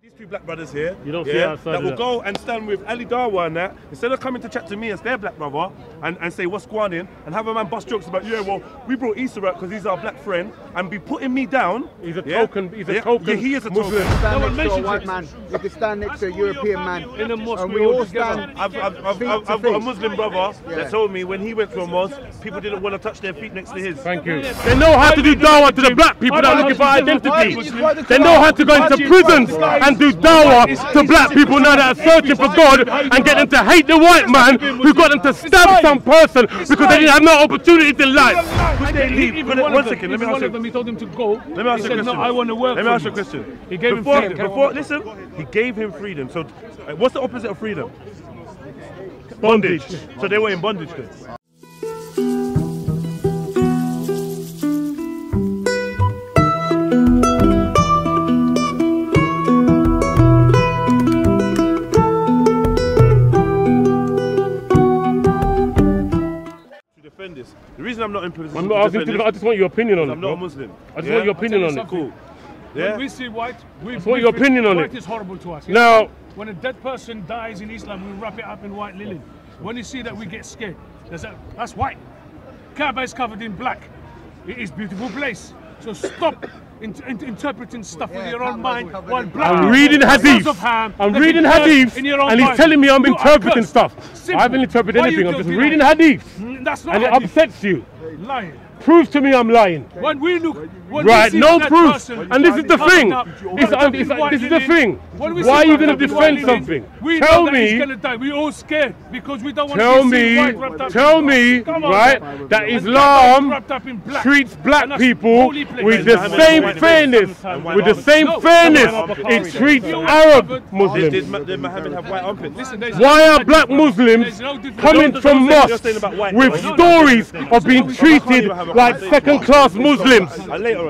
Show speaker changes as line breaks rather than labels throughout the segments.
These two black brothers here,
you don't see outside
that will go and stand with Ali Dawa and that, instead of coming to chat to me as their black brother and say what's going on and have a man bust jokes about, yeah, well, we brought Issa out because he's our black friend, and be putting me down.
He's a token, he's a token.
Yeah, he is a token.
You can stand next to a white man, you can stand next to a European man,
in a mosque,
and we all stand.
I've got a Muslim brother that told me when he went to a mosque, people didn't want to touch their feet next to his.
Thank you. They know how to do dawah to the black people that are looking for identity. They know how to go into prisons and do dawah to black people now that are searching for God and get them to hate the white man who got them to stab some person because they didn't have no opportunities in life.
One second, let me ask you.
He told him to go.
Let me ask you a question.
No, I want to work.
Let me ask you a question.
He gave him freedom.
Listen, he gave him freedom. So, what's the opposite of freedom? Bondage. So they were in bondage then. This. The reason I'm not in position
I'm not asking to, I just want your opinion on it.
I'm not a Muslim.
I just want your opinion on it.
Cool.
Yeah. When we see white,
what your opinion on it?
White is horrible to us.
Now,
when a dead person dies in Islam, we wrap it up in white linen. When you see that, we get scared. That's white. Kaaba is covered in black. It is a beautiful place. So stop interpreting stuff with your own mind. While black
I'm reading hadith. I'm reading hadith, and he's telling me I'm interpreting stuff. I haven't interpreted anything. I'm just reading hadith.
That's not
and it upsets you.
Lying.
Prove to me I'm lying.
When we look,
right, no proof. And this is the thing. This is the thing. Why are you going to defend something? Tell me.
We all scared because we don't want
to see white wrapped up. Tell me, right, that Islam treats black people with the same fairness. With the same fairness it treats Arab Muslims.
Did Muhammad have white armpits?
Why are black Muslims coming from mosques with stories of being treated like second-class Muslims?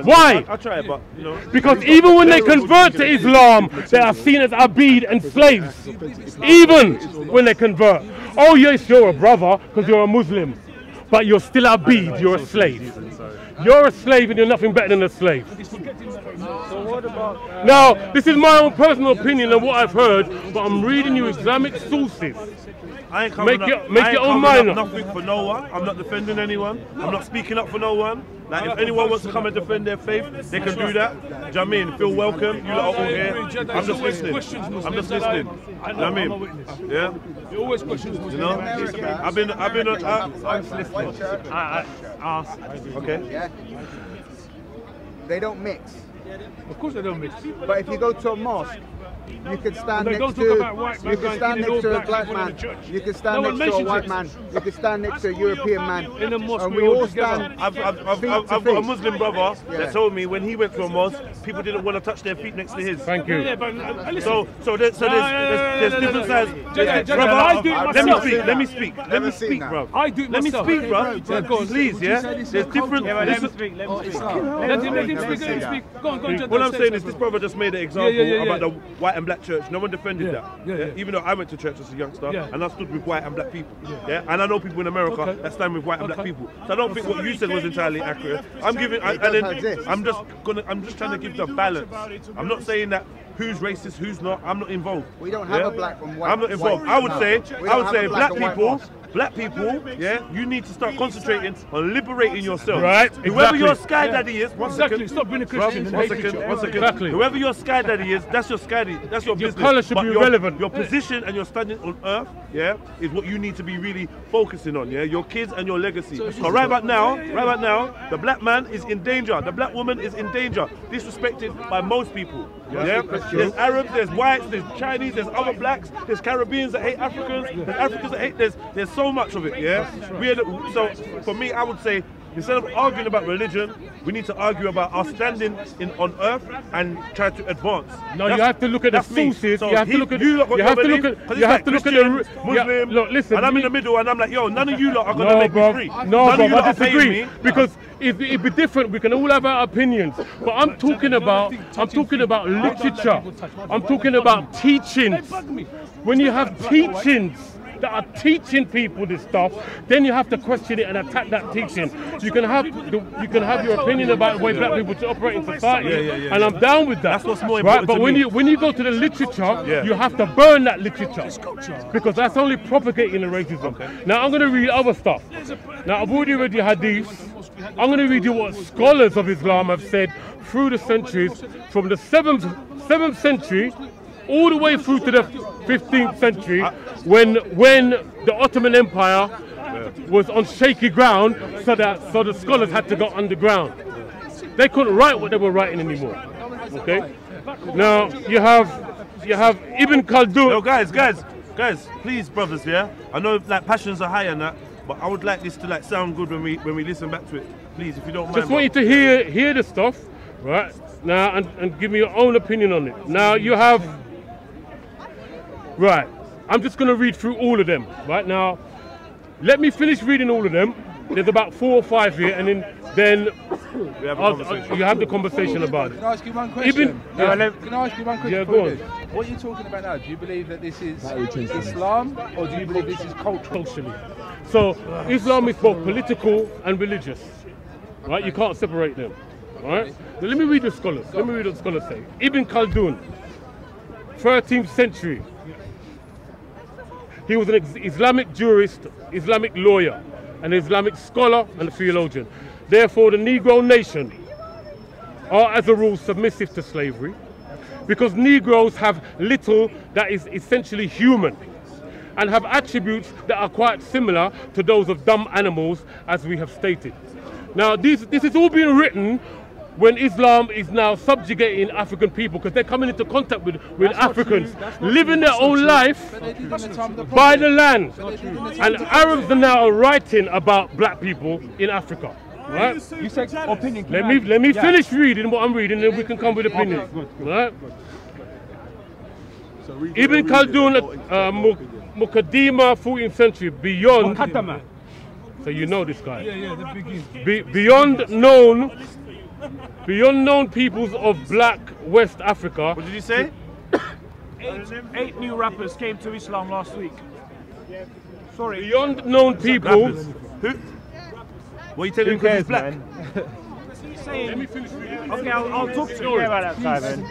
Why?
I'll try it, but you know.
Because even when they convert to Islam, they are seen as abid and slaves. Even when they convert. Oh yes, you're a brother because you're a Muslim, but you're still abid, you're a slave. You're a slave and you're nothing better than a slave. Now, this is my own personal opinion and what I've heard, but I'm reading you Islamic sources.
I ain't
make your own mind up.
Nothing for no one. I'm not defending anyone. I'm not speaking up for no one. Like, if anyone wants to come and defend their faith, they can do that. Do you know what I mean? Feel welcome. You lot are all here. I'm just listening. I'm just listening. You know what I mean? Yeah?
You always question Muslims.
You know? I've been I'm just listening.
Ask.
Okay.
Yeah. They don't mix.
Of course they don't mix.
But if you go to a mosque, you can stand next to a black man. You can stand next to a white man. You can stand next to a European man.
In a mosque,
and we all stand.
I've got a Muslim brother that told me when he went to a mosque, people didn't want to touch their feet next to his.
Thank you.
So there's different sides. Let me speak, bro.
I do it
Let me
myself.
speak, bro. Please, yeah. There's different.
Let him speak. Let him speak. Go on.
What I'm saying is, this brother just made an example about the white and black church. No one defended that. Even though I went to church as a youngster and I stood with white and black people. Yeah, and I know people in America that stand with white and black people. So I don't think what you said was entirely accurate. I'm just trying to give the balance. I'm not saying that who's racist, who's not. I'm not involved.
We don't have a black and white.
I'm not involved. I would say black people, yeah, you need to start concentrating on liberating yourself.
Right.
Whoever your sky daddy is, one second.
Stop being a Christian.
One second.
Exactly.
Whoever your sky daddy is, that's your sky daddy. That's your business.
Your colour should be irrelevant.
Your position and your standing on earth, yeah, is what you need to be really focusing on, yeah. Your kids and your legacy. So right about now, the black man is in danger. The black woman is in danger. Disrespected by most people. Yeah. There's Arabs, there's whites, there's Chinese, there's other blacks, there's Caribbeans that hate Africans, there's Africans that hate. There's so much of it, yeah. So for me, I would say, instead of arguing about religion, we need to argue about our standing on earth and try to advance.
No, you have to look at the sources.
So
you have to look at the
Muslim.
Look, listen.
And I'm in the middle, and I'm like, yo, none of you lot are gonna make me free.
No, bro, I disagree because it'd be different. We can all have our opinions, but I'm talking about literature. I'm talking about teachings. When you have teachings that are teaching people this stuff, then you have to question it and attack that teaching. You can have your opinion about the way black people should operate in society, and I'm down with that.
That's what's more important.
But when you go to the literature, you have to burn that literature because that's only propagating the racism. Now I'm going to read other stuff. Now I've already read your hadiths. I'm going to read you what scholars of Islam have said through the centuries, from the 7th century all the way through to the 15th century, when the Ottoman Empire was on shaky ground, so the scholars had to go underground. They couldn't write what they were writing anymore. Okay. Now you have Ibn Khaldun.
No, guys, please, brothers, yeah. I know like passions are high and that, but I would like this to like sound good when we listen back to it. Please, if you don't mind.
Just want you to hear the stuff, right? Now and give me your own opinion on it. Now you have, right? I'm just going to read through all of them, right? Now, let me finish reading all of them. There's about 4 or 5 here, and then you have the conversation about it.
Can I ask you one question? Can I ask you one question?
Yeah, go on.
What are you talking about now? Do you believe that this is Islam, or do you believe this is culturally?
So Islam is both political and religious, right? You can't separate them, right? Now, let me read the scholars. Let me read what the scholars say. Ibn Khaldun, 13th century. He was an Islamic jurist, Islamic lawyer, an Islamic scholar and a theologian. Therefore, the Negro nation are, as a rule, submissive to slavery because Negroes have little that is essentially human and have attributes that are quite similar to those of dumb animals, as we have stated. Now, this is all being written when Islam is now subjugating African people because they're coming into contact with Africans, living their own life by the land. And Arabs are now writing about black people in Africa. Right?
You said opinion.
Let me finish reading what I'm reading, and then we can come with opinions. Right? Ibn Khaldun, Muqaddimah, 14th century, beyond. So you know this guy. Beyond known peoples of black West Africa.
What did you say?
8 new rappers came to Islam last week. Sorry.
Beyond known peoples.
Who? What are you telling me because he's black?
Let me finish reading. Okay, I'll talk to you about that, Simon.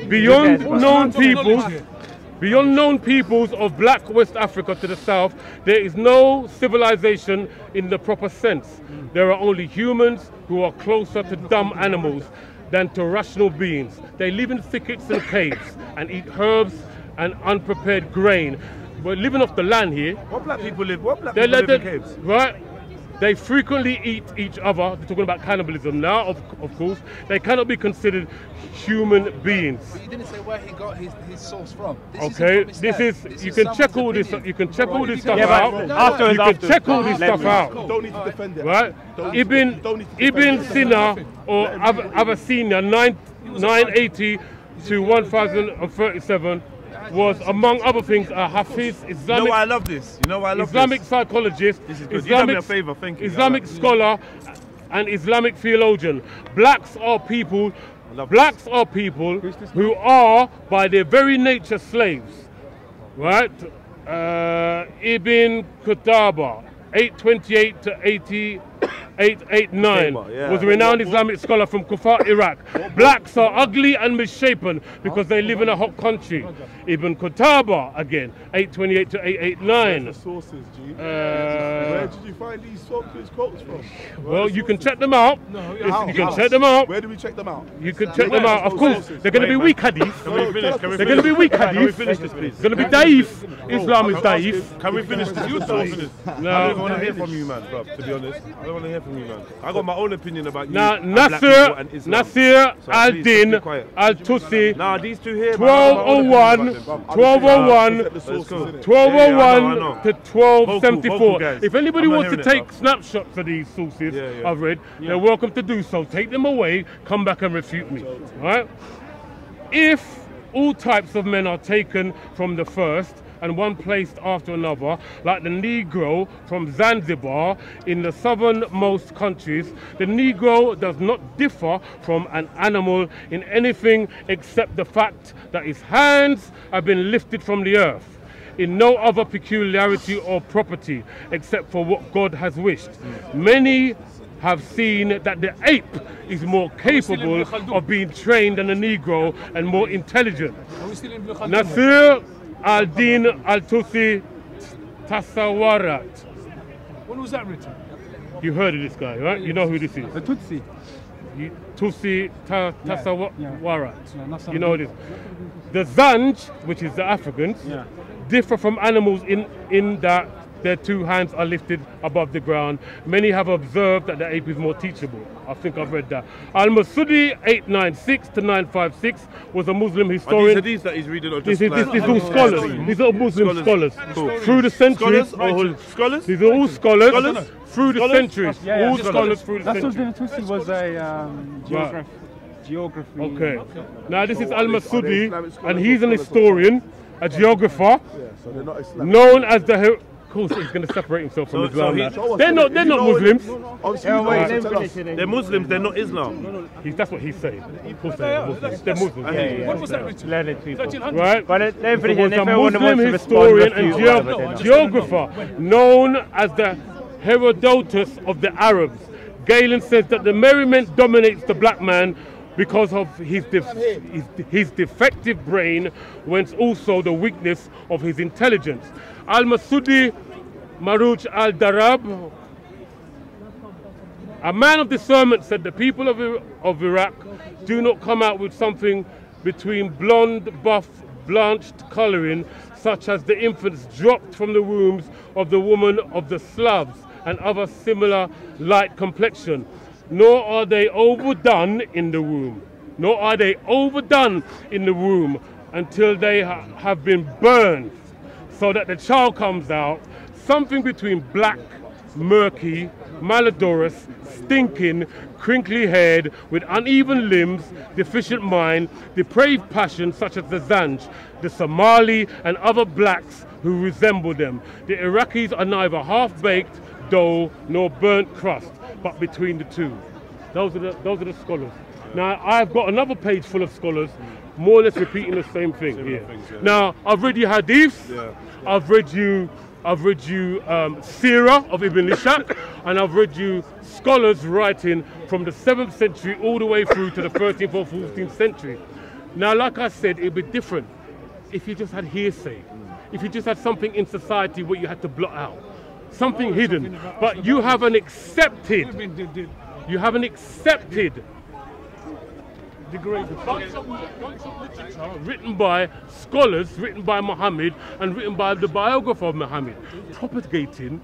Beyond known peoples of black West Africa to the south, there is no civilization in the proper sense. There are only humans who are closer to dumb animals than to rational beings. They live in thickets and caves and eat herbs and unprepared grain. We're living off the land here.
What black people live? What black people live in caves?
Right? They frequently eat each other. They're talking about cannibalism now, of course. They cannot be considered human beings.
But you didn't say where he got his source from.
You can check all this. You can check all this stuff out. You can check all this stuff out.
Don't need to defend it.
Right? Ibn Sina or Avicenna, 980 to 1037. Was, among other things, a Hafiz, Islamic.
You know why I love this? You know why I love
Islamic
this?
psychologist,
This is good. You done me a favor, thank you.
Islamic scholar, and Islamic theologian. Blacks are people who are, by their very nature, slaves. Right? Ibn Qutaba, 828 to 889, was a renowned Islamic scholar from Kufa, Iraq. Blacks are ugly and misshapen because they live in a hot country. Ibn Qutaba, again, 828 to 889.
Where's the sources, G? Where did you find these quotes from?
Well, you can check them out. You can check them out.
Where do we check them out?
You can check them out. Of course, they're going to be weak hadith. They're going to be weak hadith.
Can we finish this, please?
It's going to be daif. Islam is daif.
Can we finish this? You talking?
No.
I don't want to hear from you, man, bro, to be honest. I don't want to hear from you, man. I got my own opinion about you.
Now,
Nasir
al-Din al-Tusi,
Nah, these two here,
1201 to 1274. If anybody wants to take snapshots of these sources I've read, they're welcome to do so. Take them away, come back and refute me. Right? If all types of men are taken from the first, and one placed after another, like the Negro from Zanzibar in the southernmost countries, the Negro does not differ from an animal in anything except the fact that his hands have been lifted from the earth. in no other peculiarity or property except for what God has wished. Many have seen that the ape is more capable of being trained than a Negro and more intelligent. Nasir al-Din al-Tusi Tasawarat.
When was that written?
You heard of this guy, right? You know who this is.
The Tutsi.
Tusi Tasawarat.
Yeah,
you know this. The Zanj, which is the Africans, differ from animals in that their two hands are lifted above the ground. Many have observed that the ape is more teachable. I think I've read that. Al-Masudi 896 to 956 was a Muslim historian.
These that he's reading, or just
These are all scholars. These are Muslim scholars.
Cool.
Through the centuries.
Scholars?
These are all scholars. Through the centuries.
Yeah,
all scholars through the centuries.
Tutsi was a geography.
Okay. Now this is Al-Masudi, and he's an historian, a geographer, known as the... Of course, he's going to separate himself from Islam. They're not Muslims.
They're Muslims. They're not Islam.
That's what he's saying. Of course they're Muslims. They're Muslims.
When was that written?
Learned people.
Right?
But
He was a Muslim historian and geographer known as the Herodotus of the Arabs. Galen says that the merriment dominates the black man because of his defective brain, whence also the weakness of his intelligence. Al-Masudi Maruch al-Darab, a man of discernment, said the people of Iraq do not come out with something between blonde, buff, blanched colouring, such as the infants dropped from the wombs of the woman of the Slavs and other similar light complexion, nor are they overdone in the womb, until they have been burned, so that the child comes out something between black, murky, malodorous, stinking, crinkly-haired, with uneven limbs, deficient mind, depraved passions such as the Zanj, the Somali, and other blacks who resemble them. The Iraqis are neither half-baked dough nor burnt crust, but between the two. Those are the scholars. Now, I've got another page full of scholars, more or less repeating the same thing here. Now, I've read you hadiths, I've read you Sirah of Ibn Ishaq, and I've read you scholars writing from the 7th century all the way through to the 13th or 14th century. Now, like I said, it'd be different if you just had hearsay, if you just had something in society what you had to blot out, something hidden, but you haven't accepted. Bunch of literature written by scholars, written by Muhammad, and written by the biographer of Muhammad, propagating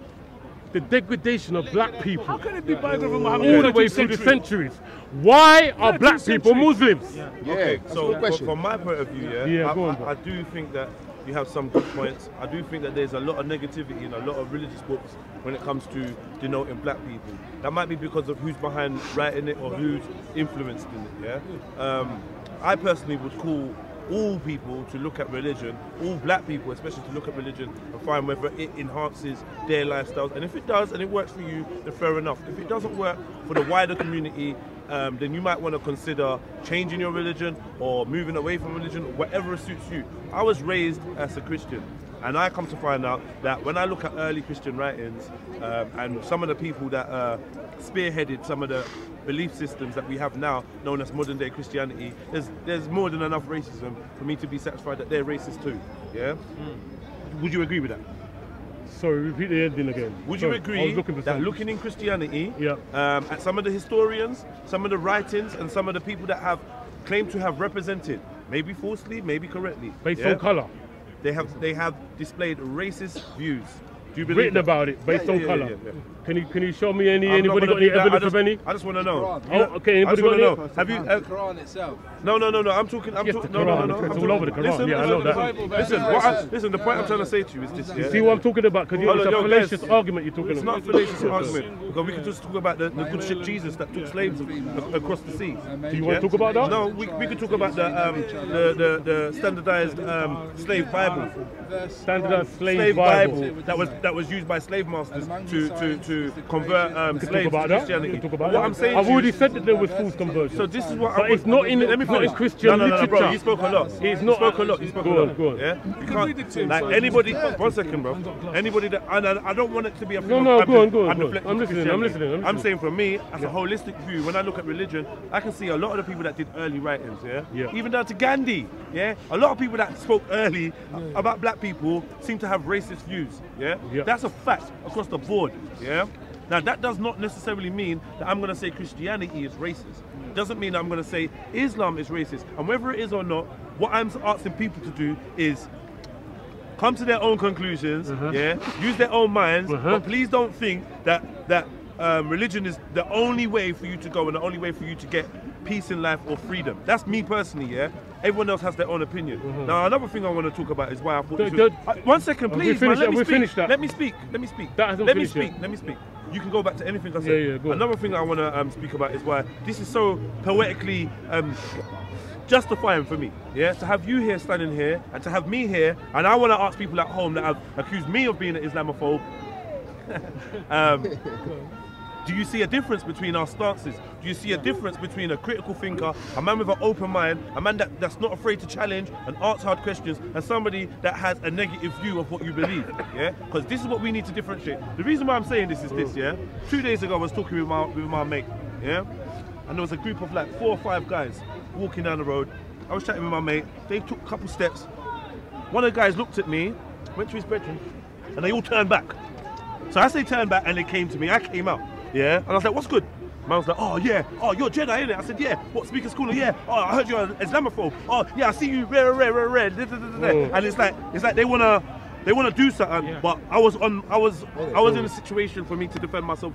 the degradation of black people.
How can it be biographer of Muhammad
all the way through the centuries? Why are black people Muslims?
Okay, so from my point of view, I do think that you have some good points. I do think that there's a lot of negativity in a lot of religious books when it comes to denoting black people. That might be because of who's behind writing it or who's influenced in it, I personally would call all people to look at religion, all black people especially, to look at religion and find whether it enhances their lifestyles. And if it does and it works for you, then fair enough. If it doesn't work for the wider community, then you might want to consider changing your religion or moving away from religion, whatever suits you. I was raised as a Christian, and I come to find out that when I look at early Christian writings and some of the people that spearheaded some of the belief systems that we have now, known as modern day Christianity, there's more than enough racism for me to be satisfied that they're racist too. Would you agree with that?
Sorry, repeat the ending again.
Would you agree that looking in Christianity, at some of the historians, some of the writings, and some of the people that have claimed to have represented, maybe falsely, maybe correctly,
based on colour,
they have displayed racist views? Do you believe
written about it based on colour? Can you show me anybody got any evidence of any?
I just want to know.
Okay, anybody got any?
Have you?
The Quran itself.
No. I'm talking.
Yes, the Quran. It's all over the Quran. Yeah, I know that.
Listen. The point I'm trying to say to you is this.
You see what I'm talking about? Because it's a fallacious argument you're talking about.
It's not a fallacious argument, because we can just talk about the good ship Jesus that took slaves across the sea.
Do you want to talk about that?
No, we could talk about the standardized slave Bible.
Standardized slave Bible
that was that was used by slave masters to convert slaves
about
to
that.
Christianity.
Talk about
What
that.
I'm saying
I've
to you-
already said that there was false conversion.
So this is what
but it's not in Christian
no,
literature.
bro, you spoke a lot.
It's
You
not.
spoke a lot. You spoke a
Go
lot.
on, go on.
Yeah, you
can read it to him,
like
so
anybody. One second, bro. Anybody that and I don't want it to be a thing
No,
of
go on, go on,
I'm
go on.
deflecting
I'm
to
listening, I'm
Christianity.
listening, I'm
I'm
listening.
saying from me, as a holistic view, when I look at religion, I can see a lot of the people that did early writings.
Yeah.
Even down to Gandhi. Yeah, a lot of people that spoke early about black people seem to have racist views. Yeah, that's a fact across the board. Yeah. Now that does not necessarily mean that I'm going to say Christianity is racist. It doesn't mean I'm going to say Islam is racist. And whether it is or not, what I'm asking people to do is come to their own conclusions, use their own minds, but please don't think that religion is the only way for you to go and the only way for you to get peace in life or freedom. That's me personally, yeah? Everyone else has their own opinion. Now, another thing I want to talk about is why I thought this was... one second, please, man, let me speak. Let me speak. Let me speak. Let me speak. Let me speak. You can go back to anything I said.
Yeah, go on.
Another thing I want to speak about is why this is so poetically justifying for me, yeah, to have you here standing here and to have me here, and I want to ask people at home that have accused me of being an Islamophobe, do you see a difference between our stances? Do you see a difference between a critical thinker, a man with an open mind, a man that's not afraid to challenge and ask hard questions, and somebody that has a negative view of what you believe? Yeah, because this is what we need to differentiate. The reason why I'm saying this is this, yeah. 2 days ago I was talking with my mate, yeah, and there was a group of like 4 or 5 guys walking down the road. I was chatting with my mate. They took a couple steps. One of the guys looked at me, went to his bedroom, and they all turned back. So I say turn back, and they came to me. I came out. Yeah, and I was like, what's good? Man was like, oh yeah, oh you're Jedi, innit? I said, yeah. What, Speaker's Corner? Yeah. Oh, I heard you're an Islamophobe. Oh yeah, I see you red. And it's like they wanna do something, but I was in a situation for me to defend myself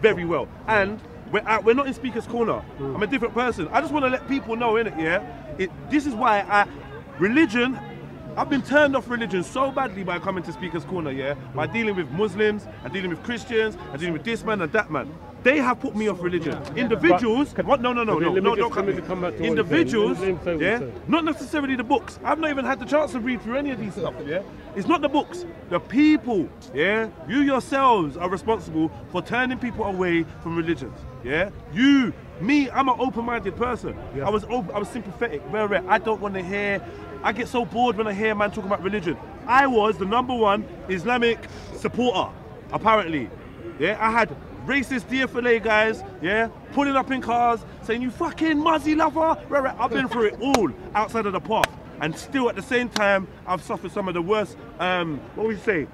very well. And we're not in Speaker's Corner. I'm a different person. I just want to let people know, innit? Yeah. This is why religion. I've been turned off religion so badly by coming to Speaker's Corner, yeah? By dealing with Muslims, and dealing with Christians, and dealing with this man and that man. They have put me off religion. Individuals, don't come back to individuals, yeah? Not necessarily the books. I've not even had the chance to read through any of these stuff, yeah? It's not the books. The people, yeah? You yourselves are responsible for turning people away from religions, yeah? Me, I'm an open-minded person. I was sympathetic, I don't want to hear. I get so bored when I hear a man talking about religion. I was the #1 Islamic supporter, apparently. Yeah, I had racist DFLA guys, yeah, pulling up in cars, saying, you fucking Muzzy lover. I've been through it all outside of the park. And still at the same time, I've suffered some of the worst, what would you say,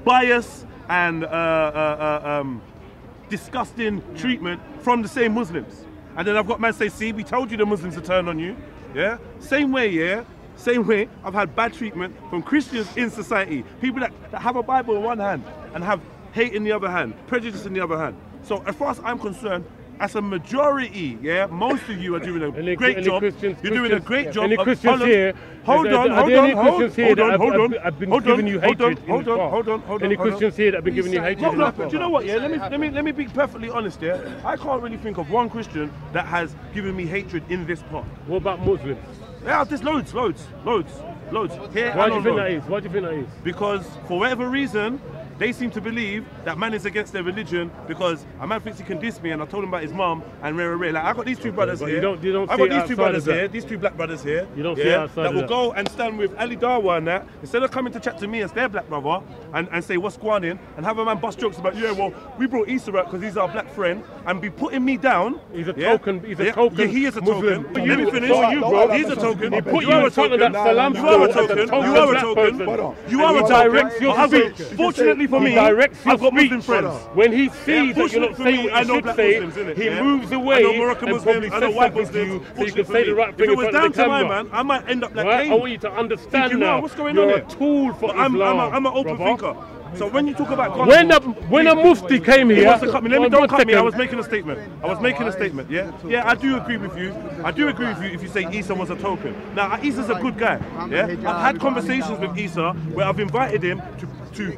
bias and disgusting treatment from the same Muslims. And then I've got men say, see, we told you the Muslims would turn on you. Yeah, same way, yeah. Same way, I've had bad treatment from Christians in society. People that have a Bible in one hand and have hate in the other hand, prejudice in the other hand. So as far as I'm concerned, as a majority, yeah, most of you are doing a great job. You're doing a great job.
Any Christians here? Hold on. Any Christians here that have been giving you hatred?
Hold on.
Any Christians here that have been giving you hatred?
No, do you know what? Yeah, let me be perfectly honest. Yeah, I can't really think of one Christian that has given me hatred in this park.
What about Muslims?
Yeah, there's loads. Here
Why do you think that is? Why do you think that is?
Because for whatever reason, they seem to believe that man is against their religion because a man thinks he can diss me, and I told him about his mum and like I got these 2 brothers here.
You don't
I got these 2 brothers here, these 2 black brothers here.
You don't see outside
that will go and stand with Ali Darwa and that, instead of coming to chat to me as their black brother and say what's going on and have a man bust jokes about, yeah, well, we brought Issa out because he's our black friend, and be putting me down.
He's a token. He's a token.
Yeah, he is a
Muslim.
token. Let me finish. He's a token.
He put you in front of that salam.
You are a token. You are a token. You are a token. Fortunately for me, I've got Muslim friends.
When he sees that you're not saying what you should say, he moves away
I know Moroccan
and probably
Muslims, I know
says
white
something to you
Muslims.
so you can say the right thing in front of the camera.
If it was down to my man, I might end up like Cain.
I want you to understand now.
What's going
you're
on
a
here?
tool for Islam.
I'm an open thinker. So when you talk about
when a mufti came here,
don't cut me. I was making a statement. Yeah, yeah. I do agree with you. If you say Issa was a token. Now Issa's a good guy. Yeah, I've had conversations with Issa where I've invited him to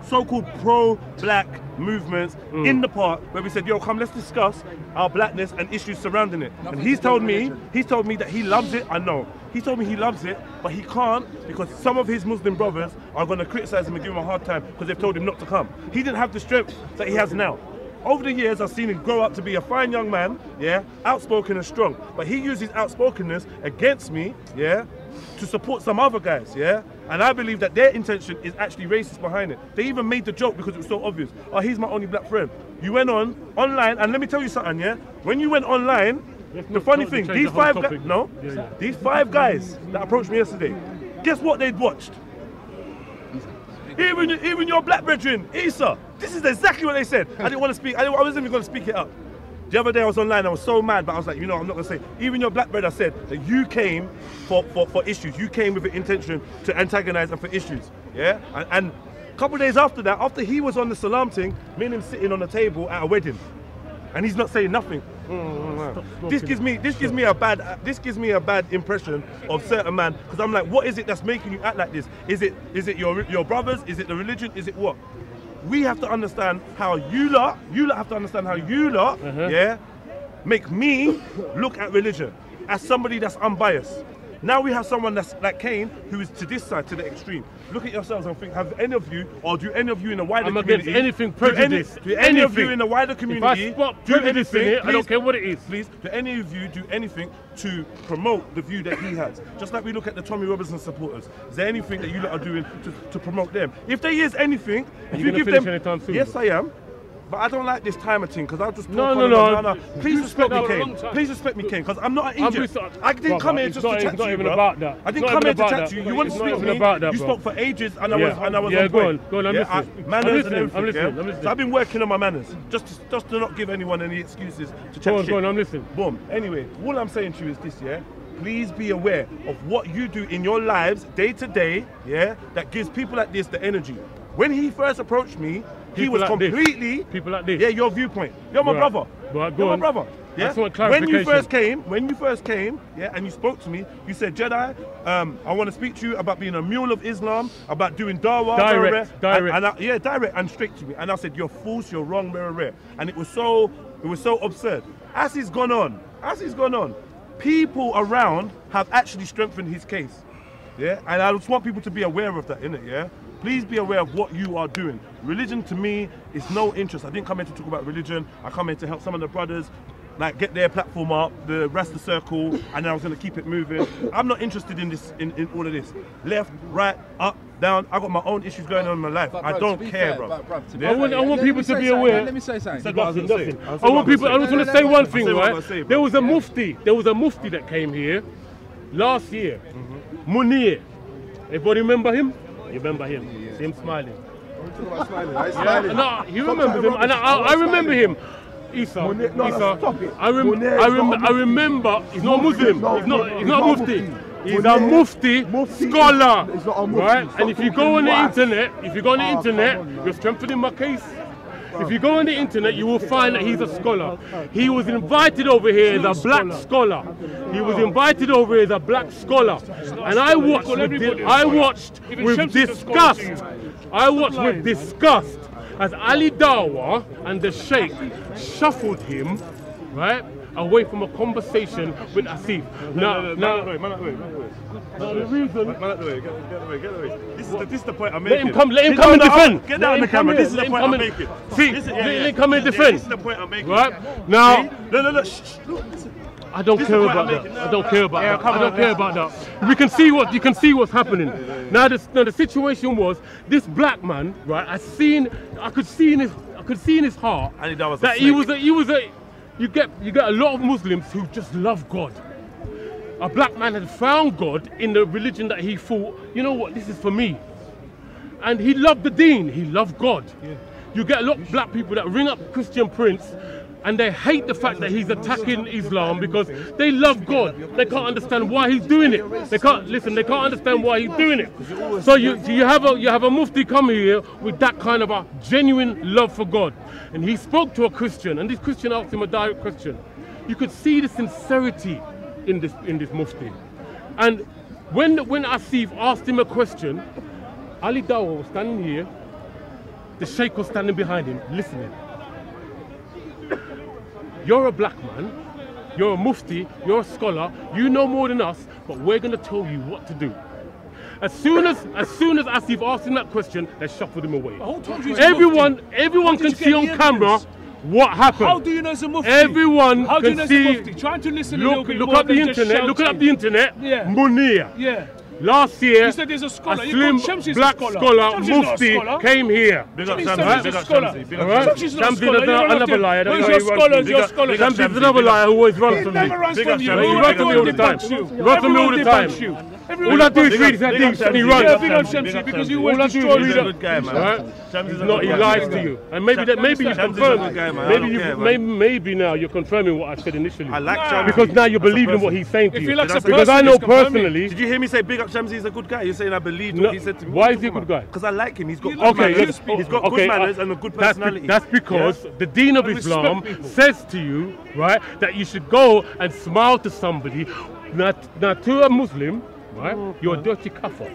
so-called pro-black movements in the park where we said, yo, come, let's discuss our blackness and issues surrounding it. And he's told me that he loves it. I know. He told me he loves it, but he can't because some of his Muslim brothers are going to criticize him and give him a hard time because they've told him not to come. He didn't have the strength that he has now. Over the years, I've seen him grow up to be a fine young man, yeah, outspoken and strong. But he used his outspokenness against me, yeah, to support some other guys, yeah? And I believe that their intention is actually racist behind it. They even made the joke because it was so obvious. Oh, he's my only black friend. You went online, and let me tell you something, yeah? When you went online, the funny thing, these five guys, these 5 guys that approached me yesterday, guess what they'd watched? Even your black brethren, Issa. This is exactly what they said. I didn't want to speak, I wasn't even going to speak it up. The other day I was online, I was so mad, but I was like, you know, I'm not going to say. Even your black brother said that you came for issues. You came with the intention to antagonize and for issues. Yeah? And a couple of days after that, after he was on the salam thing, me and him sitting on a table at a wedding. And he's not saying nothing. This gives me a bad impression of certain man, because I'm like, what is it that's making you act like this? Is it your brothers? Is it the religion? Is it what? We have to understand how you lot have to understand how you lot, yeah, make me look at religion as somebody that's unbiased. Now we have someone that's like Cain, who is to this side, to the extreme. Look at yourselves and think, have any of you, or do any of you in the wider community...
I'm against anything prejudice.
Do any of you in the wider community...
If I spot prejudice in it, I don't care what it is.
Please, do any of you do anything to promote the view that he has? Just like we look at the Tommy Robinson supporters. Is there anything that you lot are doing to promote them? If there is anything, if you give them...
Anytime soon,
yes, I am. But I don't like this timer thing, because I'll just talk
No.
Please respect me, Cain. Please respect me, Cain, because I'm not an idiot. I didn't come here just to chat to you, bro. I didn't come here to chat to you. You wouldn't speak to me. You spoke for ages, and I was on point.
Go on, I'm listening.
Manners and everything. So I've been working on my manners, just to not give anyone any excuses to chat shit.
Go on, I'm listening.
Boom. Anyway, all I'm saying to you is this, yeah? Please be aware of what you do in your lives, day to day, yeah? That gives people like this the energy. When he first approached me, he was completely...
People like this.
Yeah, your viewpoint. You're my brother. You're my brother. Yeah? When you first came, yeah, and you spoke to me, you said, Jedi, I want to speak to you about being a mule of Islam, about doing dawah.
Direct.
Direct and straight to me. And I said, you're false, you're wrong, rare. And it was so absurd. As he's gone on, people around have actually strengthened his case. Yeah, and I just want people to be aware of that, innit, yeah? Please be aware of what you are doing. Religion to me is no interest. I didn't come here to talk about religion. I come here to help some of the brothers like get their platform up, the Rasta circle, and then I was going to keep it moving. I'm not interested in this, in all of this. Left, right, up, down. I got my own issues going on in my life. Bro, I don't care, bro.
I want people to be aware.
Let me say something.
I just want to say one thing, right? There was a mufti that came here last year. Munir. Everybody remember him? You remember him? See him smiling. No, he remembers him, and I remember him. Issa, I remember. He's not Muslim. He's not Mufti. He's a Mufti scholar, right? And if you go on the internet, you're strengthening my case. If you go on the internet, you will find that he's a scholar. He was invited over here as a black scholar. And I watched with disgust as Ali Dawa and the Sheikh shuffled him, right, away from a conversation with Asif.
This is the point I'm making.
Let him come and defend.
Get down on the camera. This is the point I'm making.
See, let him come and defend.
This is the point I'm making.
Right? Now,
no.
I don't care about that. I don't care about that. You can see what's happening. Now the situation was this black man, right? I could see in his heart that he was a. You get a lot of Muslims who just love God. A black man had found God in the religion that he thought, you know what, this is for me. And he loved the deen, he loved God. Yeah. You get a lot of black people that ring up Christian Prince and they hate the fact that he's attacking Islam because they love God. They can't understand why he's doing it. They can't understand why he's doing it. So you have a mufti come here with that kind of a genuine love for God. And he spoke to a Christian, and this Christian asked him a direct question. You could see the sincerity in this mufti. And when Asif asked him a question, Ali Dawa was standing here the sheikh was standing behind him, listening. You're a black man, you're a mufti, you're a scholar, you know more than us, but we're going to tell you what to do. As soon as Asif asked him that question, they shuffled him away. Everyone can see on camera what happened.
How do you know it's a mufti?
Everyone
How do you know
can
it's a
see.
mufti? Trying to listen a little bit
Look
more
up the
than just
internet. Look
shouting.
up the internet.
Yeah.
Munir.
Yeah.
Last year,
You said there's a scholar.
a
You
slim
thought Shamsi's
black
a scholar.
scholar,
Shamsi's not a
mufti,
scholar.
came here.
Big up
Shamsi's
Shamsi,
a
big up
scholar.
Shamsi, big up
Alright?
Shamsi.
Shamsi's not a
Shamsi
scholar.
is
You're
another liar.
Where's
That's
your
why he
scholars?
runs
Your
from
scholars.
me. Shamsi is another liar who always runs from me.
Never runs
Big
from
up
you.
Shamsi.
He runs from me all the time. He runs from me all the time. All I do is read his hadiths and he runs.
Yeah, big up Shamsi because you
All I
always
do
destroy
is
He's
read
a
it.
good guy, man.
Alright?
Shamsi's a
No,
good
he
guy.
lies to you, and maybe you
Shamsi's a
confirm.
good guy, man. I
Maybe
don't
you,
care, man.
maybe now you're confirming what I said initially.
I like Shamsi.
Because now you're
As a
believing
person.
what he's saying to
If
you.
he likes a
Because I
person,
know
he's confirming.
personally.
Did you hear me say big up Shamsi is a good guy? You're saying I believed
No,
what he said to me.
why is he a good guy?
Because I like him. He's got good
Okay,
manners.
yes,
He's got good manners and a good personality.
That's because
Yeah?
the Deen of
And
Islam
respect people.
says to you, right, that you should go and smile to somebody. Now to a Muslim, right, you're a dirty kafir.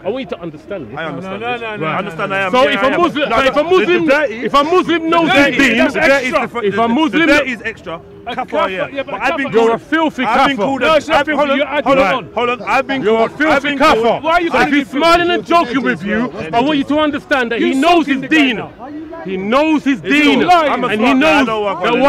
I want you to understand this.
I understand.
No,
this.
no, no,
I
no,
understand.
no,
I am.
So
yeah,
if
I
a
am.
Muslim,
No,
if a Muslim,
the dirty-
if a Muslim knows
the
his
dirty-
Deen,
that's extra.
if a Muslim,
the dirty is extra. Kafir, yeah.
yeah, but
But I've been
kafir-
called.
you're a filthy
I've been
kafir.
called.
No, it's not filthy,
Hold
you're
on,
adding
hold
on.
on, hold on. I've been
You're a
called. I've
filthy
been
kafir.
called.
Why are you
If
calling
he's
him
smiling
filthy?
and joking with you, I want you to understand that he
You
knows
sucking
his
the guy
Deen.
now.
He knows his
he
Deen,
lying?
I'm a
and
smart
he
guy, I
knows
know what I'm
that
gonna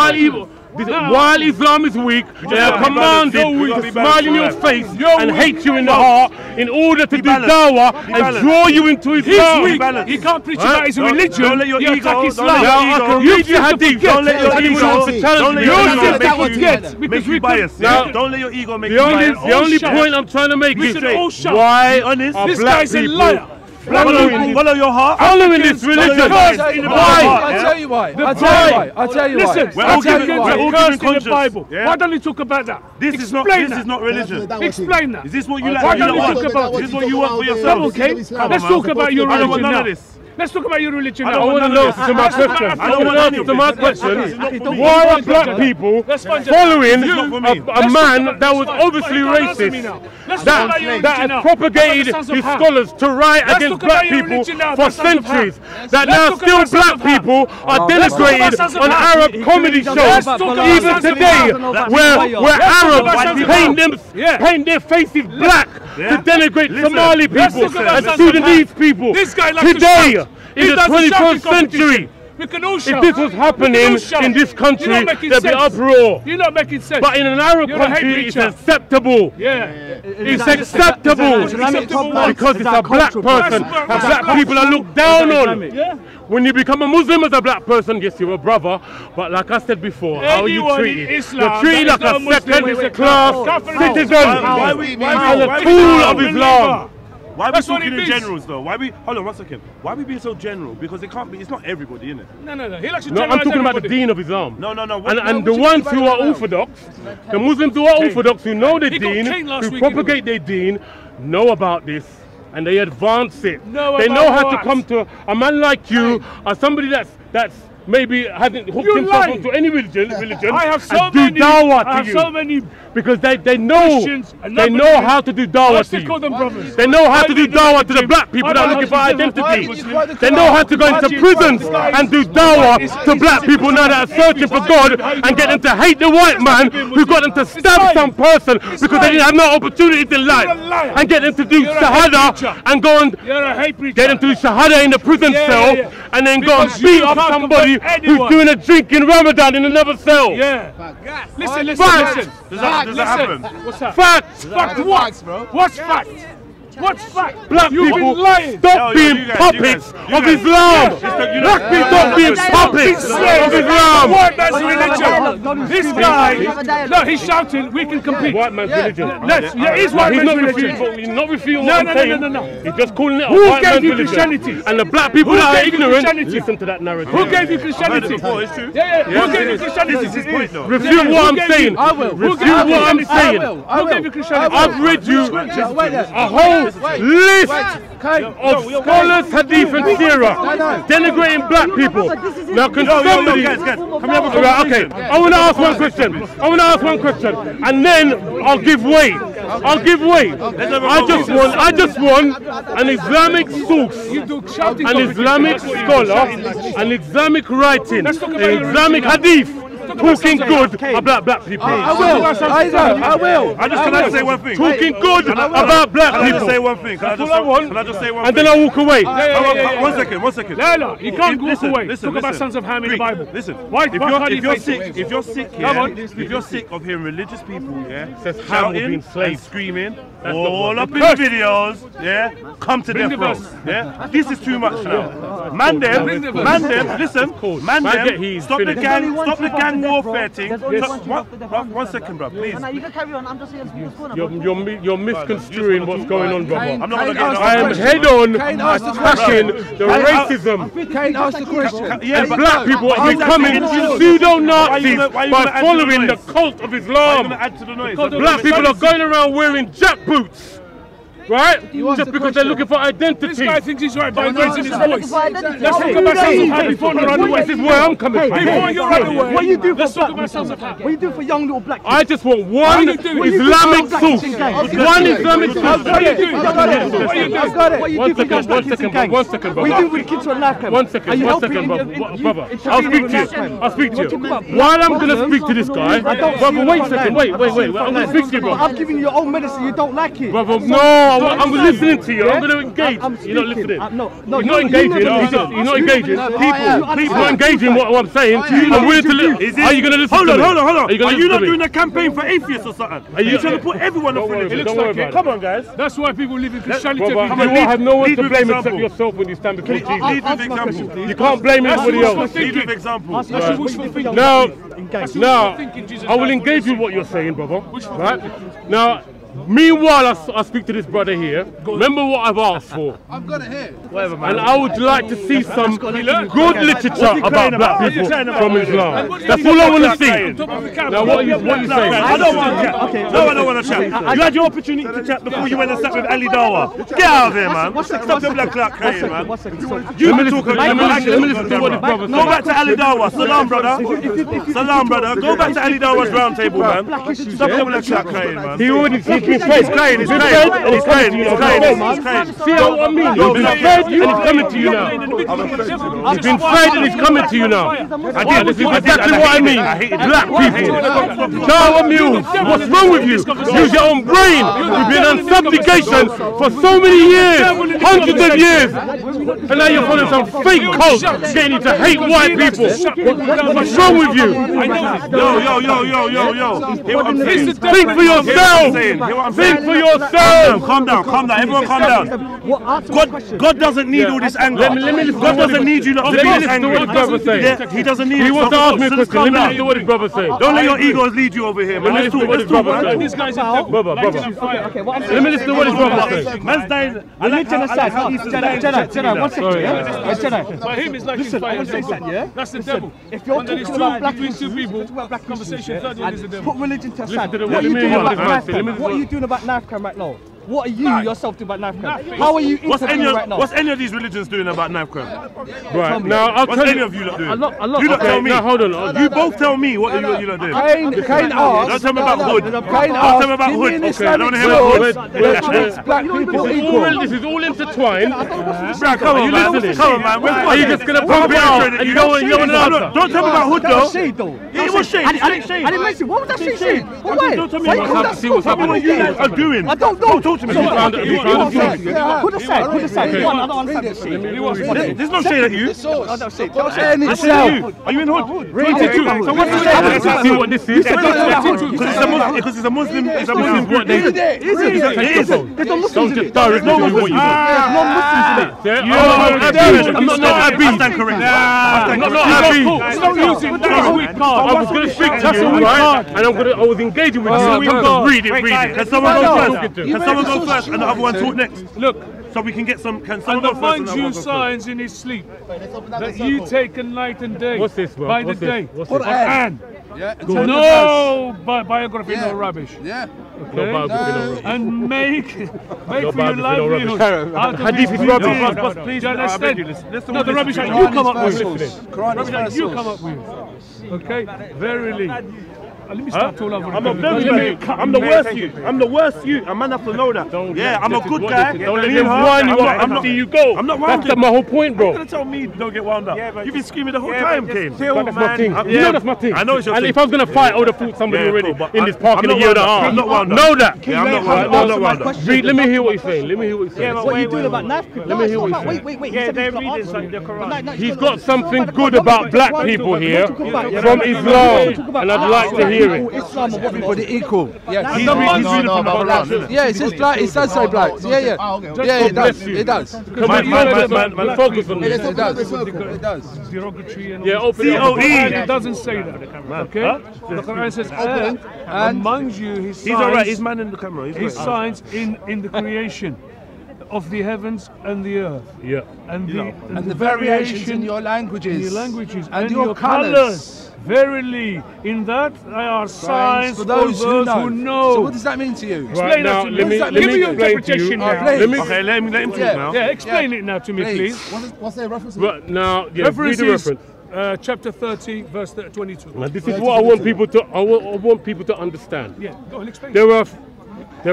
while Islam is weak, they are
gotta be
commanded
balanced. You gotta
to
be
smile
balanced,
in your
man.
face
You're
and
weak.
hate you in the heart in order to do
balanced.
dawah
Be
and
balanced.
draw you into
He's
Islam.
weak.
balanced.
He can't preach
Right?
about his
Don't-
religion.
don't let your
You
ego-
attack
don't
Islam.
let your
Now,
ego-
I can
don't
read you hadith.
Don't let your
Anyone
ego.
wants to challenge
Don't
me.
let your
You're
ego
just
make
that would
you
get
make
because
you
we
biased.
Now,
yeah? Don't let your ego make
The
you
only,
biased.
the only
shut.
point I'm trying to make
We
is
should all shut.
why
Honest.
are
This
black
guy's a
people
liar.
Follow your heart.
following this religion?
your
I'll
heart.
tell you
Why?
why. I'll tell you why. I'll tell you why. I'll tell you why.
Listen,
We're
I'll
all
tell
giving-
you
we're all
why.
giving
Cursed in the
conscience,
Bible.
yeah?
Why don't you talk about that?
This is not.
Explain
This
that.
is not religion.
Explain that.
Is this what you like?
Why
You
don't
know
we
what?
talk about
This is what you want for
Come
yourself.
on, Cain. Let's
on,
talk
man.
about your
I don't want
religion
none
now.
of this.
Let's talk about your religion
I
now.
want to know to my question.
I don't want any of
to my
this.
question.
This is not for me.
Why are black people
Let's find
following
This is not for me.
a man that was obviously racist, that has propagated his scholars to write
Let's
against
talk about
black
your
people
religion now,
for
the sons of
centuries,
Ham.
that
Let's
now
talk
still
about sons
black
of Ham.
people are
Let's talk about
denigrated
sons of
on
Ham.
Arab comedy
Let's
shows,
talk about
even
sons of
today,
Ham.
where
Let's talk about
Arabs
sons of
paint
Ham.
them,
Yeah.
paint their faces black
Yeah.
to denigrate
Listen.
Somali
Let's
people
talk about
and
sons of
Sudanese
Ham.
people.
This guy likes to
Today,
shout.
in
He
the
does the shouting
21st
competition.
century,
We can all
if
shout.
this was
We
happening
can all shout.
in this country,
You're not making
there'd be
sense.
uproar.
You're not making sense.
But in an Arab
You're a hate
country, it's
preacher.
acceptable.
Yeah.
It's acceptable because it's a black person, and
That's
black
black.
people are looked down on.
Yeah.
When you become a Muslim as a black person, yes, you're a brother, but like I said before, how are you
Anyone in
treated?
Islam
You're treated
that is
like
not
a
a Muslim is a
second-class
kafir.
citizen
Why we
and a tool of Islam.
Why are we
That's what
talking
it
in
means.
generals though? Why we hold on 1 second? Why are we being so general? Because it can't be. It's not everybody, innit?
No. He likes to
No, I'm
generalize
talking about the
everybody.
Deen of Islam.
No.
And the ones who are orthodox, the Muslims who are orthodox, who know their
He got
Deen,
Cain last
who
week,
propagate their Deen, know about this. And they advance it.
Know
They know
about
how to
what?
come to a man like you, or somebody that's maybe hasn't hooked
You're
himself
lying.
onto any religion
I have so
and do
many.
dawah to
I have
you.
so many.
Because they know
Christians and
they know
non-believers.
how to do
I
dawah to
still call
you.
them brothers.
They know how
I
to do
live in
dawah
the
to the black people
I
that are
don't
looking for
have to
identity. They know how to go into prisons and do dawah to black people now that are searching for God and get them to hate the white man who got them to stab some person because they didn't have no opportunities in life, and get them to do
You're a hate
shahada
preacher.
and go and
You're a hate preacher.
get them to do shahada in the prison cell and then go and
Because
beat
you
up
can't
somebody
convert
who's
anyone.
doing a drink in Ramadan in another cell.
Yeah. Listen.
Fact.
Does that happen?
What's that?
Fact.
Fact what? What's fact? What's fact?
Black
You've
people,
been lying.
stop
Yo,
being
you guys,
puppets
you
of
guys.
Islam.
You
Black people, stop being puppets of Islam.
White man's religion. This guy, no, he's shouting. We can compete.
White man's religion.
Let's. Yeah, he's white
He's
man's
not
religion.
refuting, he's not refuting
No,
what
no,
I'm
no,
saying.
no, no, no.
He's just calling it a
Who
white
gave
man's
you
religion.
Christianity?
And the black people
Who
that are
gave you
ignorant,
Christianity?
listen to that narrative.
Who gave you
I've heard
Christianity?
it before. It's true.
Yeah.
Yeah.
Who gave you Christianity?
This is his point though.
Refute what I'm saying.
I will.
Refute what I'm saying.
Who gave you Christianity?
I've read you a whole list of scholars, hadith and seerah denigrating black people. Now can somebody...
guys, come here.
Right, okay, I want to ask one question. And then I'll give way. I'll give way. I just want an Islamic source, an Islamic scholar, an Islamic writing, an Islamic hadith. Talking good about black people.
I will. Can I just say one thing?
Talking good about black people.
Can I just say one thing? Can I just say one thing?
And then I'll walk away.
One second.
No, you can't walk away. Talk about sons of Ham in the Bible.
Listen, if you're sick of hearing religious people, shouting and screaming all up in the videos, come to death row. This is too much now. Man them, listen, stop the gang warfare thing. One second, bro, please.
You can carry on. I'm just here.
You're misconstruing what's going on, brother.
I'm not going to get
I am head on attacking the racism.
Cain asked the question.
And black people are becoming pseudo-Nazis by following the cult of Islam. Black people are going around wearing jack boots. Right? Just because they're looking for identity.
This guy thinks he's right by raising his voice.
Let's
talk about sons of Ham before the runaway.
This is where I'm coming from.
Before you run away,
what you do
let's
for
talk about sons of Ham.
What you do for young little black kids?
I just want one Islamic source. One Islamic source.
What are you doing? I've got it. What you do for young black kids in gangs?
1 second, brother.
What you do with kids on life camp?
1 second, brother. I'll speak to you. While I'm going to speak to this guy, brother, wait a second. Wait. I'm going to speak to you, brother.
I'm giving you your own medicine. You don't like it.
Brother, no, I'm listening to you. I'm going to engage. You're not listening.
No,
you're not engaging. You're not engaging. People are engaging what I'm saying. I'm willing to listen. Are you going to listen to me?
Hold on. Are you not doing a campaign for atheists or something? Are you trying to put everyone up for
It looks like it.
Come on, guys.
That's why people live in Christianity.
You have no one to blame except yourself when you stand before Jesus.
Lead with example.
You can't blame anybody else.
Lead with example.
Now, I will engage with what you're saying, brother. Right? Now, meanwhile, I speak to this brother here. Remember what I've asked for.
I've got it here.
And I would like to see some good literature about black people from Islam. That's all I want to see. Now, what are you saying?
I don't want to chat. No, I don't want to chat. You had your opportunity to chat before you went and sat with Ali Dawa. Get out of here, man. Stop the black clock crying, man. You can talk about Go back to Ali Dawa. Salam, brother. Go back to Ali Dawa's round table, man. Stop the black clock crying, man. He's crying. See what I mean? You've been fed and it's coming to you now. You've been fed and it's coming to you now. This is exactly what I mean. Black people. Tower mules. What's wrong with you? Use your own brain. You've been on subjugation for so many years, hundreds of years. And now you're following some fake cult getting you to hate white people. What's wrong with you? Yo. Think for yourself. Think for yourself. Calm down. Everyone calm down. God doesn't need all this anger. God doesn't need you not to be this angry. He doesn't need.
He wants to ask me a question. Let me listen to what his brother says.
Don't let your egos lead you over here, man.
Let's talk what his brother says.
This guy's a
Brother. Let me listen to what his brother says.
Man's dying.
Jedi, 1 second. Jedi.
For him, it's like he's fighting. That's the devil.
If you're talking about black
between two people,
conversation,
third one is the devil.
put religion to
Listen
aside.
to the
What are you
what
doing
you
about
mean,
knife
let me
crime? What are you doing about knife crime right now? What are you yourself doing about knife crime? How are you interviewing right now?
What's any of these religions doing about knife crime?
Right, now I'll
What's
tell
any
you.
of you lot doing?
A lot.
You lot tell me.
Now hold on.
You both tell me what you lot doing.
Cain asked.
Don't tell me about hood. Don't
Cain
tell me
asked.
about
Give
hood.
me an
Okay, I
Islamic
don't want to hear about
source
hood.
that treats black people equal.
This is all intertwined.
Bruh, come on, man.
Are you just gonna pump it out and you don't want to answer?
Don't tell me about hood,
That
though.
was shade though.
It was shade.
I didn't mention. What was that shade? Why?
Don't tell me
Why
about
you
hood.
that
See what's happening.
What you guys are doing.
I don't know.
Talk to me.
Have you found it?
Put aside. Put aside. I don't understand this shade.
There's no shade at you.
I don't say.
And itself.
Are you in hood?
22. So what's the shade? See what this is?
Because it's a Muslim. It's a Muslim
What they do.
It is.
There's no Muslims
Don't
in
just
it.
directly do what you do.
There's no Muslims in it.
I'm not Abid.
I stand correct.
I'm not Abid.
Stop using that weak card.
I was going to speak to you, right? And I was engaging with you.
Read it. Can someone go first? Can someone go first and the other one talk next?
Look,
So we can get some. Can
and
someone
the
go first?
finds you signs in his sleep that you take a night and day.
What's this, bro?
By the
What's this?
day.
What's this?
Quran.
Yeah.
No biography, no rubbish.
Yeah.
No biography, no rubbish.
And make for your
biography, no
livelihood.
rubbish.
Out of
Hadith
his
is rubbish.
routine.
Boss,
please,
Do you
I beg
understand?
you, listen
No,
what
the
this
rubbish
is.
that you
Quran
come
is
up with.
versus.
Rubbish that you come up with. Okay? Verily. Let me start all over.
I'm a very bad. I'm the worst you. I'm the worst you. A man have to know that. Yeah, I'm a good guy.
Don't let them wind you up and see you go.
I'm not wound up.
That's my whole point, bro.
You're gonna tell me don't get wound up. You've been screaming the whole time, Cain.
That's my thing. You know that's my thing.
I know it's your
thing. And if I was gonna fight, I would have fought somebody already in this park in a year and a half.
I'm not wound up.
Know that.
Yeah, I'm not wound up.
Let me hear what he's saying. Let me hear what he's saying.
What are you doing about knife criminals?
Let me hear what he's saying.
Wait.
Yeah, they're reading the Quran.
He's got something good about black people here from Islam, and I'd like to hear it.
Islam and everybody equal. Yeah,
He's reading from the Quran.
yeah, it says black. It does say black. Yeah. Yeah, it does. It does.
Man, focus on this.
It does. It does.
Derogatory and
Yeah, open it up.
it doesn't say that. Okay? The Quran says, and among you his signs.
He's alright. He's man in the camera.
His signs in the creation of the heavens and the earth.
Yeah.
And
the variations in your languages.
In your languages
and your
colours. Verily, in that there are signs
for those who know. So what does that mean to you?
Right now, let me
Give me your interpretation now.
Okay, let him talk now.
Yeah, explain it now to me, please.
What's the reference?
Right now, yeah,
Reference
read the
is
reference.
chapter 30, verse 22.
Now, this is what I want people to. I want people to understand.
Yeah, go on, explain.
There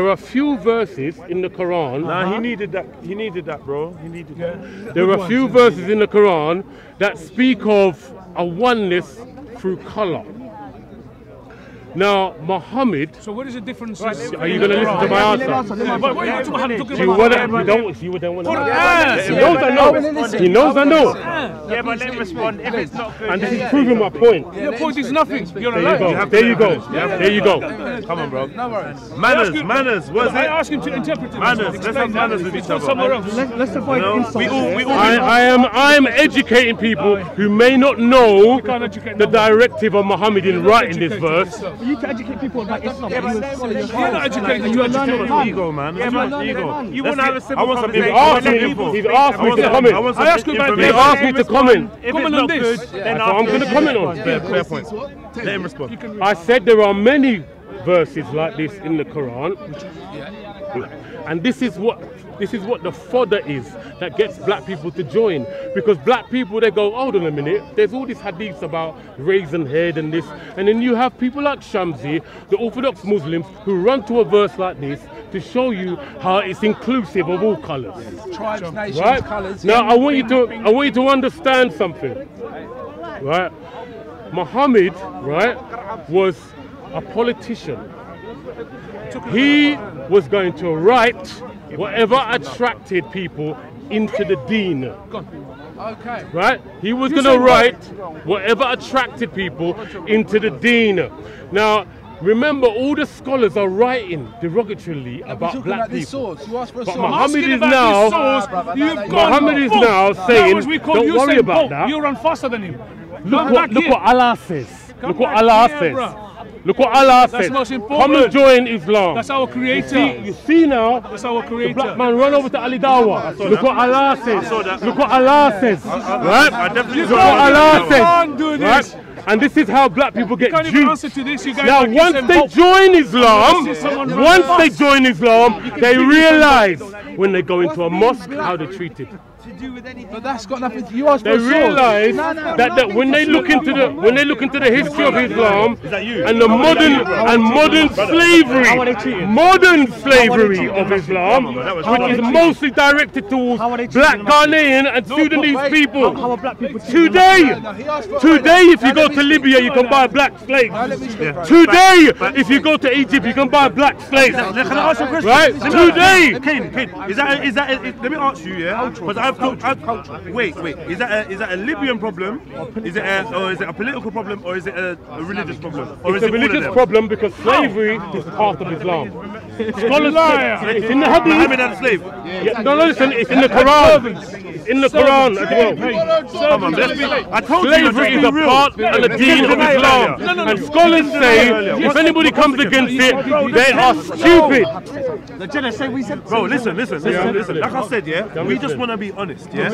are few verses in the Quran.
Nah, he needed that. He needed that, bro. He needed that.
There are few verses in the Quran that speak of a oneness through color. Now, Muhammad.
So what is the difference?
Are you going to listen to my answer?
But what are you talking about?
Do you want to? You don't. You don't want to. He knows I know. He knows I know.
Yeah, but let him respond if it's not good.
And this is proving my point.
Your point is nothing. You're
There you go. There you go. There you go.
Come on, bro.
No worries.
Manners. What's
I
it?
ask him to interpret it.
Manners. Let's have manners with each other.
Somewhere else.
Let's avoid insults.
I am educating people who may not know the directive of Muhammad in writing this verse.
You can educate people about Islam.
You're not educated.
You are learning
Ego, man.
Yeah, but
Ego.
you wouldn't have a simple
conversation.
He's asked me to comment.
I
asked you about
He asked me to comment.
If
Comment
it's
on
not
this.
good, then
That's what I'm going to comment on.
Fair point. Let him respond.
I said there are many verses like this in the Quran, and this is what the fodder is that gets black people to join. Because black people, they go, hold on a minute, there's all these hadiths about raisin head and this, and then you have people like Shamsi, the Orthodox Muslims, who run to a verse like this to show you how it's inclusive of all colours.
Tribes, nations,
Right?
colours.
Now I want you to understand something. Right? Muhammad, right, was a politician. He was going to write whatever attracted people into the deen.
Okay.
Right? He was going to write whatever attracted people into the deen. Now, remember, all the scholars are writing derogatorily about black people.
You asked for a
But
source.
Muhammad is
brother,
now saying, don't worry about that.
You run faster than him.
Look what Allah says. Look what Allah says. Look what Allah says.
That's most important.
Come and join Islam.
That's our creator.
You see now,
That's our
the
creator.
black man run over to Ali Dawa. Look what Allah says. Look what Allah says. Right?
I definitely
Look what Allah says.
can't do this.
Right? And this is how black people get
Can't even
duped.
answer to this. You guys
Now,
like
once
Usain
they
Bolt.
join Islam,
This is someone running
once they
fast.
join Islam, they realize when they go into a mosque how they're treated.
But that's got nothing to. You asked for
They
a source.
realize that when they look into the history of Islam and the modern slavery of Islam, which is mostly directed towards black Ghanaian and Sudanese people.
How are black people
Today, if you go to Libya, you can buy black slaves. Today, if you go to Egypt, you can buy black slaves.
Can I ask you a question?
Right? Today.
Cain, let me ask you, yeah? Because wait. Is that a Libyan problem? Is it a political problem, or is it a religious problem? Or
It's
is
a
it all of
religious
them?
problem because slavery is part of Islam. Scholars say it's in the hadith.
Muhammad and slave.
Yeah, no, listen, it's in the Quran. It's in the Quran as well.
Come on, I told you
Slavery is a part and a deen of Islam. And scholars say if anybody comes against it, they are stupid.
The Jedi say we said.
Bro, listen. Like I said, yeah, we just want to be honest, yeah.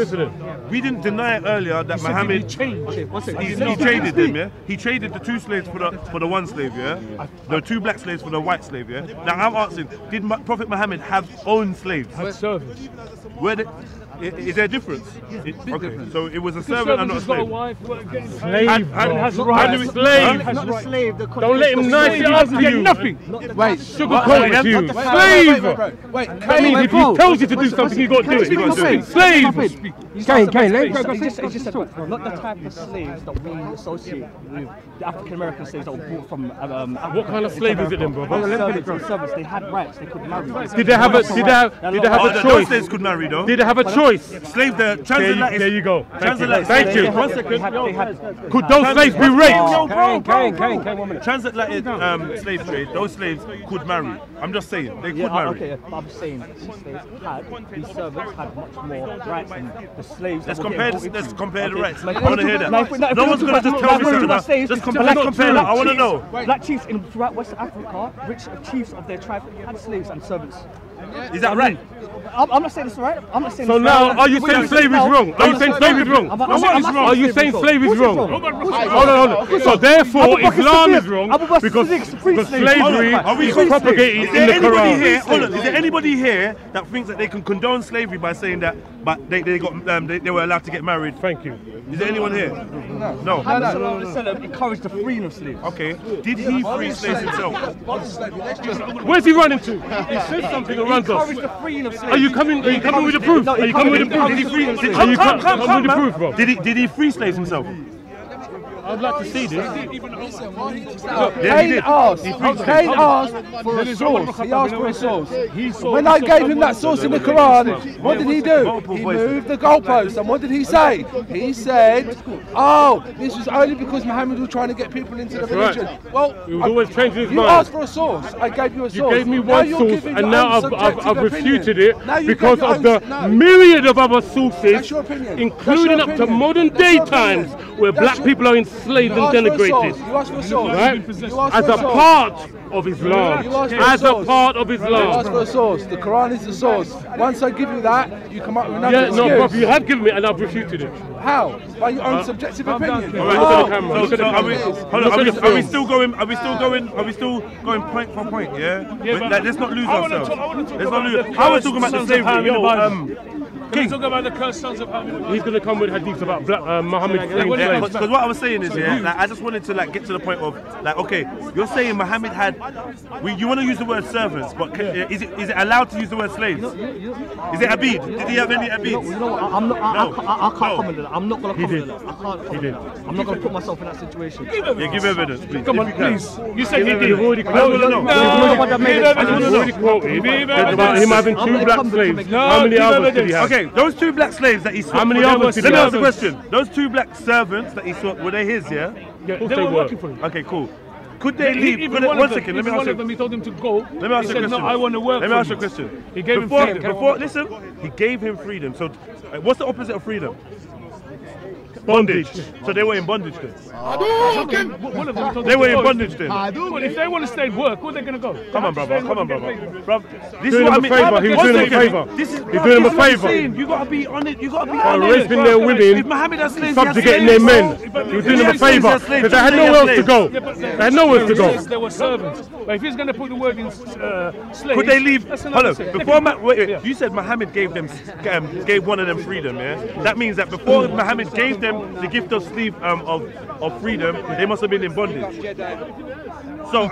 We didn't deny earlier that Muhammad he traded them, yeah. He traded the two slaves for the one slave, yeah. The two black slaves for the white slave, yeah. Now I'm asking, did Prophet Muhammad have own slaves?
Had servants.
Is there a difference difference? Okay, so it was a servant and not a
Servant has got a
slave.
wife, getting
Slave.
and has
How
rights.
do we slave?
Not the slave. The
Don't let him nice it up to you.
Nothing.
Wait,
Sugarcoat it to you.
Not the
Slave.
wait,
That means if he tells you to do something, you got to do it.
You got to do it.
Slave.
Cain, let him
It's just not the type of slaves that we associate with the African American slaves that were brought from.
What kind of slave is it then, brother?
Servants. They had rights. They could marry.
Did they have a
Those
choice?
slaves could marry though.
Did they have a choice?
Slave, the transatlantic.
There you go.
Transatlantic.
Thank you.
1 second.
They had.
Could those slaves be raped?
Cain, 1 minute.
Transatlantic slave trade. Those slaves could marry. I'm just saying they could marry.
Okay, but I'm saying these slaves these servants had much more rights than the slaves.
Let's
that were
compare.
getting brought
Let's
into.
compare the rights. I
Like,
want to hear
no,
that.
if
No one's gonna just tell me something. Just compare that. I want to know.
Black chiefs throughout West Africa, rich chiefs of their tribe had slaves and servants.
Is that right?
I'm not saying this right. I'm not saying
So
this
now,
right.
are you saying slavery is wrong? Are you saying slavery is wrong? Are you saying slavery is wrong? Hold on. So therefore, Islam is wrong because slavery is propagated in the Quran.
Hold on. Is there anybody here that thinks that they can condone slavery by saying that, but they were allowed to get married?
Thank you.
Is there anyone here? No.
Muhammad encouraged the freeing of slaves.
Okay. Did he free slaves himself?
Where's he running to? He says something and runs off.
Encouraged the freeing of slaves.
Are you coming with the proof? Are you coming with the proof?
Did he free?
Are you coming with the proof, bro?
Did he free slaves himself?
I'd like to see this.
Cain asked for a source. He asked for a source. When I gave him that source in the Quran, what did he do? He moved the goalpost. And what did he say? He said, oh, this was only because Muhammad was trying to get people into the religion. Well,
He was always changing his
you
mind.
asked for a source. I gave you a source.
You gave me
Now
one
you're
source,
giving
and
your
now
own subjective
I've
opinion.
refuted it
Now you
because
gave
of
your
the
own-
myriad of other sources,
That's your opinion.
including
That's
up
your
to
opinion.
modern
That's
day
your opinion.
times where
That's
black
your-
people are enslaved
You
and
asked for a
denigrated.
source. You asked for a source.
Right?
You asked
As
for
a
a source.
part of Islam.
You asked for a
As a
source.
part of
You asked
Islam.
for a source. The Quran is the source. Once I give you that, you come up with another
Yeah, no,
excuse.
brother, you have given me and I've refuted it.
How? By your own subjective opinion.
All right, look at the camera. Look at the
So are we,
camera.
hold on,
Look at the
are we
film.
still going? Are we still going point for point? Yeah.
but
Like, let's not lose
I wanna
ourselves.
talk- I wanna talk
Let's not
about
lose.
the
I was talking about
sons
the
of Ham
slavery.
in the
Yo,
Bible. Can we
King.
talk about the cursed sons of Ham?
He's going to come with hadiths about black, Muhammad freeing slaves.
Because what I was saying is, yeah, like, I just wanted to like get to the point of like, okay, you're saying Muhammad had, you want to use the word servants, but is it allowed to use the word slaves? Is it Abid? Did he have any Abid?
You know what? I can't comment on that. I'm not going to comment
did.
on that. I can't
He
comment
did.
on that. I'm not going to put myself in that situation.
Yeah, give evidence, please.
Come on,
if you can.
please. You said he did.
You've already
I don't
quoted.
know.
You've already quoted about him having
I'm
two
not
black
coming to
slaves.
make-
How many
give
others did he
evidence.
have?
Okay, those two black slaves that he saw.
How many others did
Let
he
me
have?
ask a question. Those two black servants that he saw, were they his? Yeah.
Yeah,
course
they
they
were
were.
working for him.
Okay, cool. Could they leave?
Even
Could
one
one
of them,
second. Let me
even
ask
one
you.
of them, he told him to go.
Let me ask
He
you a
said,
question.
no, I want to work
Let me
for
ask you a
you.
question.
He gave him
before,
freedom.
before, listen, he gave him freedom. So, what's the opposite of freedom? Bondage. So they were in bondage then.
One of them told
They
him
were
to
in
go.
bondage then.
Well, if they want to stay and work, where are they going to go?
Come on, brother. Come on, brother. Bruv, this is
Doing
what I
him a
mean.
favour. He was
One
doing him a
second.
favour.
This is
He's doing him a
this is what I'm
favour.
saying. You gotta be on it. You gotta be
By
on it.
raping their
If
women,
Muhammad has slaves, he has
subjugating their
slaves.
men. He was doing them a favour because they had nowhere else to go. They had nowhere else to go.
They were servants. But if he's going to put the word in slaves,
Could they leave?
that's
Hold
another
on.
thing.
Before wait, you said Muhammad gave them, gave one of them freedom. Yeah, that means that before Muhammad gave them the gift of sleep of freedom, they must have been in bondage. So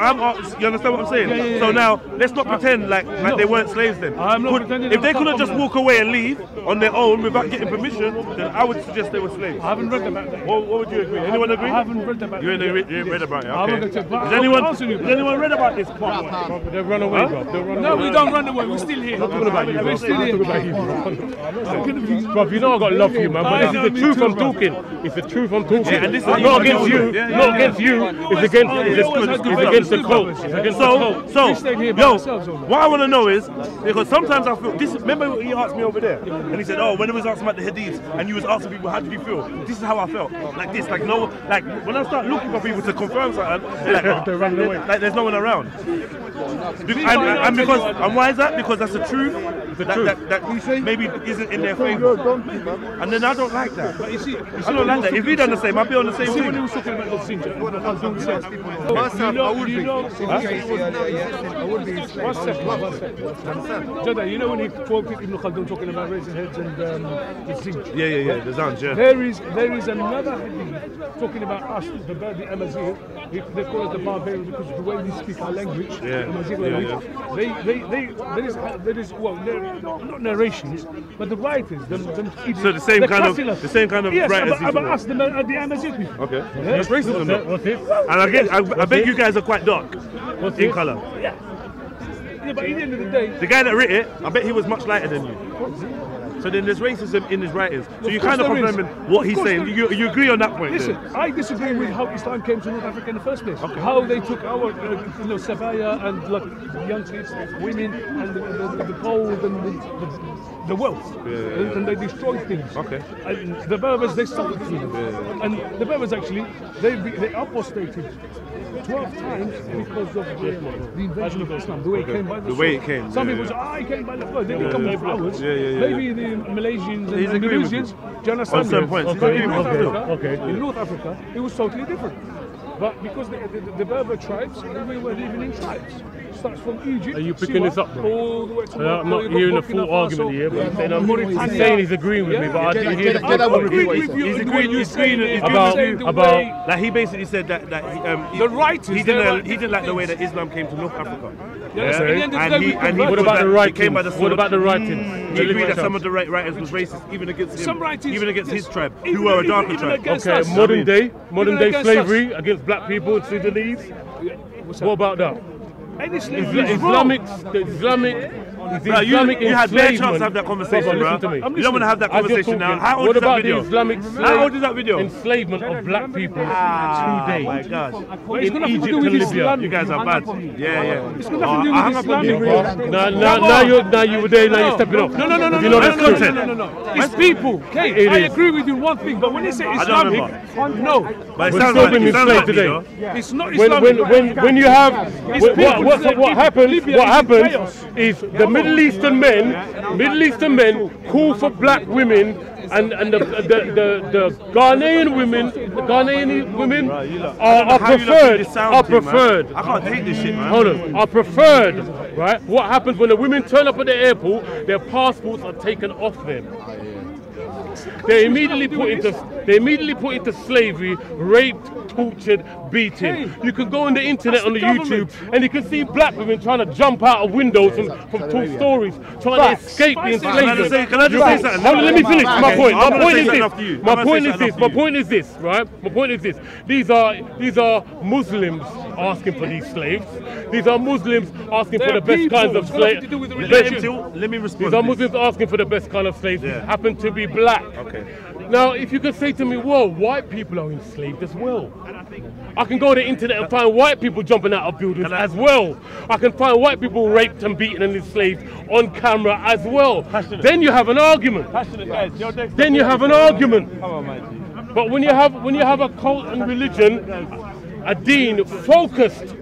you understand what I'm saying? So now let's not pretend like they weren't slaves then.
I'm not pretending
If
they
they
were
couldn't just
slaves.
walk away and leave on their own without getting permission, then I would suggest they were slaves.
I haven't read about that.
What would you agree? Anyone agree?
I haven't read about
You
that.
ain't read about it.
I haven't
Okay.
read about it.
Has anyone
I'm answering you.
read about this part?
They'll run away, bro. They'll run
No,
away.
we don't run away. We're still here.
Talking about you, bro.
We're still here.
Talking about you, bro. Bro, you know I got love for you, man. But this is the truth I'm talking. It's the truth I'm talking.
Yeah, and this is
Not against you.
Yeah, yeah.
Not against you. It's against the cult. It's against the cult.
So,
stayed here by
yo,
ourselves all night.
what I want to know is, because sometimes I feel, this. Remember what he asked me over there? And he said, oh, when it was asking about the hadiths, and you was asking people, how did you feel? This is how I felt. Like this, like no, like when I start looking for people to confirm something, like,
They're running away.
like there's no one around. And why is that? Because that's the truth. that maybe isn't in their favour. And then I don't like that.
But you see,
I don't like that. If he done the same, I'd be on the same
see, when he
thing.
was talking about the Sinja, One second. Jedi, you know when he quoted Ibn Khaldun talking about raising heads and the Sinj?
Yeah, the Zanj, yeah.
There is another hadith talking about us, the Amazigh. They call us the barbarians because of the way we speak our language, Amazigh language. There is well, not narrations, but the writers.
So the same kind of
yes,
writers.
about us, the Amazigh people.
Okay.
Yeah.
That's racism, though.
What's it?
And I bet you guys are quite dark in colour.
Yeah. Yeah, but at the end of the day,
The guy that writ it, I bet he was much lighter than you. So then there's racism in his writings. So you kind of confirming what he's saying. You agree on that point?
Listen, I disagree with how Islam came to North Africa in the first place. Okay. How they took our, Sabaya and like the young kids, women, and the gold and the wealth, and they destroyed things.
Okay.
And the Berbers, they suffered through them. And the Berbers actually, they apostated 12 times because of the invasion of Islam, the way it came by the sword.
The way it came.
Some people say, it came by the flood. They didn't come with flowers. Maybe the Malaysians and
He's agreeing with you.
Indonesians, do you understand?
On certain points.
Okay.
Okay.
In North Africa, it was totally different. But because the Berber tribes, we were living in tribes. Starts from Egypt.
Are you picking this up, bro?
All the way to
I'm not hearing the full argument here, but I'm saying he's agreeing with me, but I didn't hear the full argument.
He's agreeing
about
like he basically said that
the writers.
He didn't like the way that Islam came to North Africa.
And what about the writing? What about the writing?
He agreed that some of the writers was racist, even against him, even against his tribe, who were a darker tribe.
Okay, modern day slavery against black people in Sudanese. What about that? Islamic
you had bare chance to
enslavement.
have that conversation, bro.
Listen to me.
You don't want to have that conversation now. How old
What
is that
about
video?
the Islamic
How old is that video?
enslavement of black people today?
My God.
In Egypt and Libya.
You guys are bad. Yeah.
It's got nothing to do with Islam.
Now you were there, now you're stepping off.
No.
You know that's content.
No. It's people. Okay, I agree with you on one thing, but when they say Islamic, no.
But it
We're
sounds
still
like
being enslaved today.
It's not Islamic.
When you have what happens is the Middle Eastern men call for black women and the Ghanaian women are preferred.
I can't take this shit, man.
Hold on, are preferred, right? What happens when the women turn up at the airport? Their passports are taken off them. They immediately put into slavery, raped, tortured, beaten. You can go on the internet on the YouTube and you can see black women trying to jump out of windows from tall stories, trying to escape the enslavement.
Can I just say something?
Hold on, let me finish. My point. My point is this. Right? My point is this. These are Muslims asking for these slaves. These are Muslims asking for the best kinds of slaves.
Let me respond.
These are Muslims asking for the best kind of slaves. Happen to be black.
Okay.
Now, if you could say to me, well, white people are enslaved as well. I can go on the internet and find white people jumping out of buildings as well. I can find white people raped and beaten and enslaved on camera as well. Then you have an argument. Then you have an argument. But when you have a cult and religion, a deen focused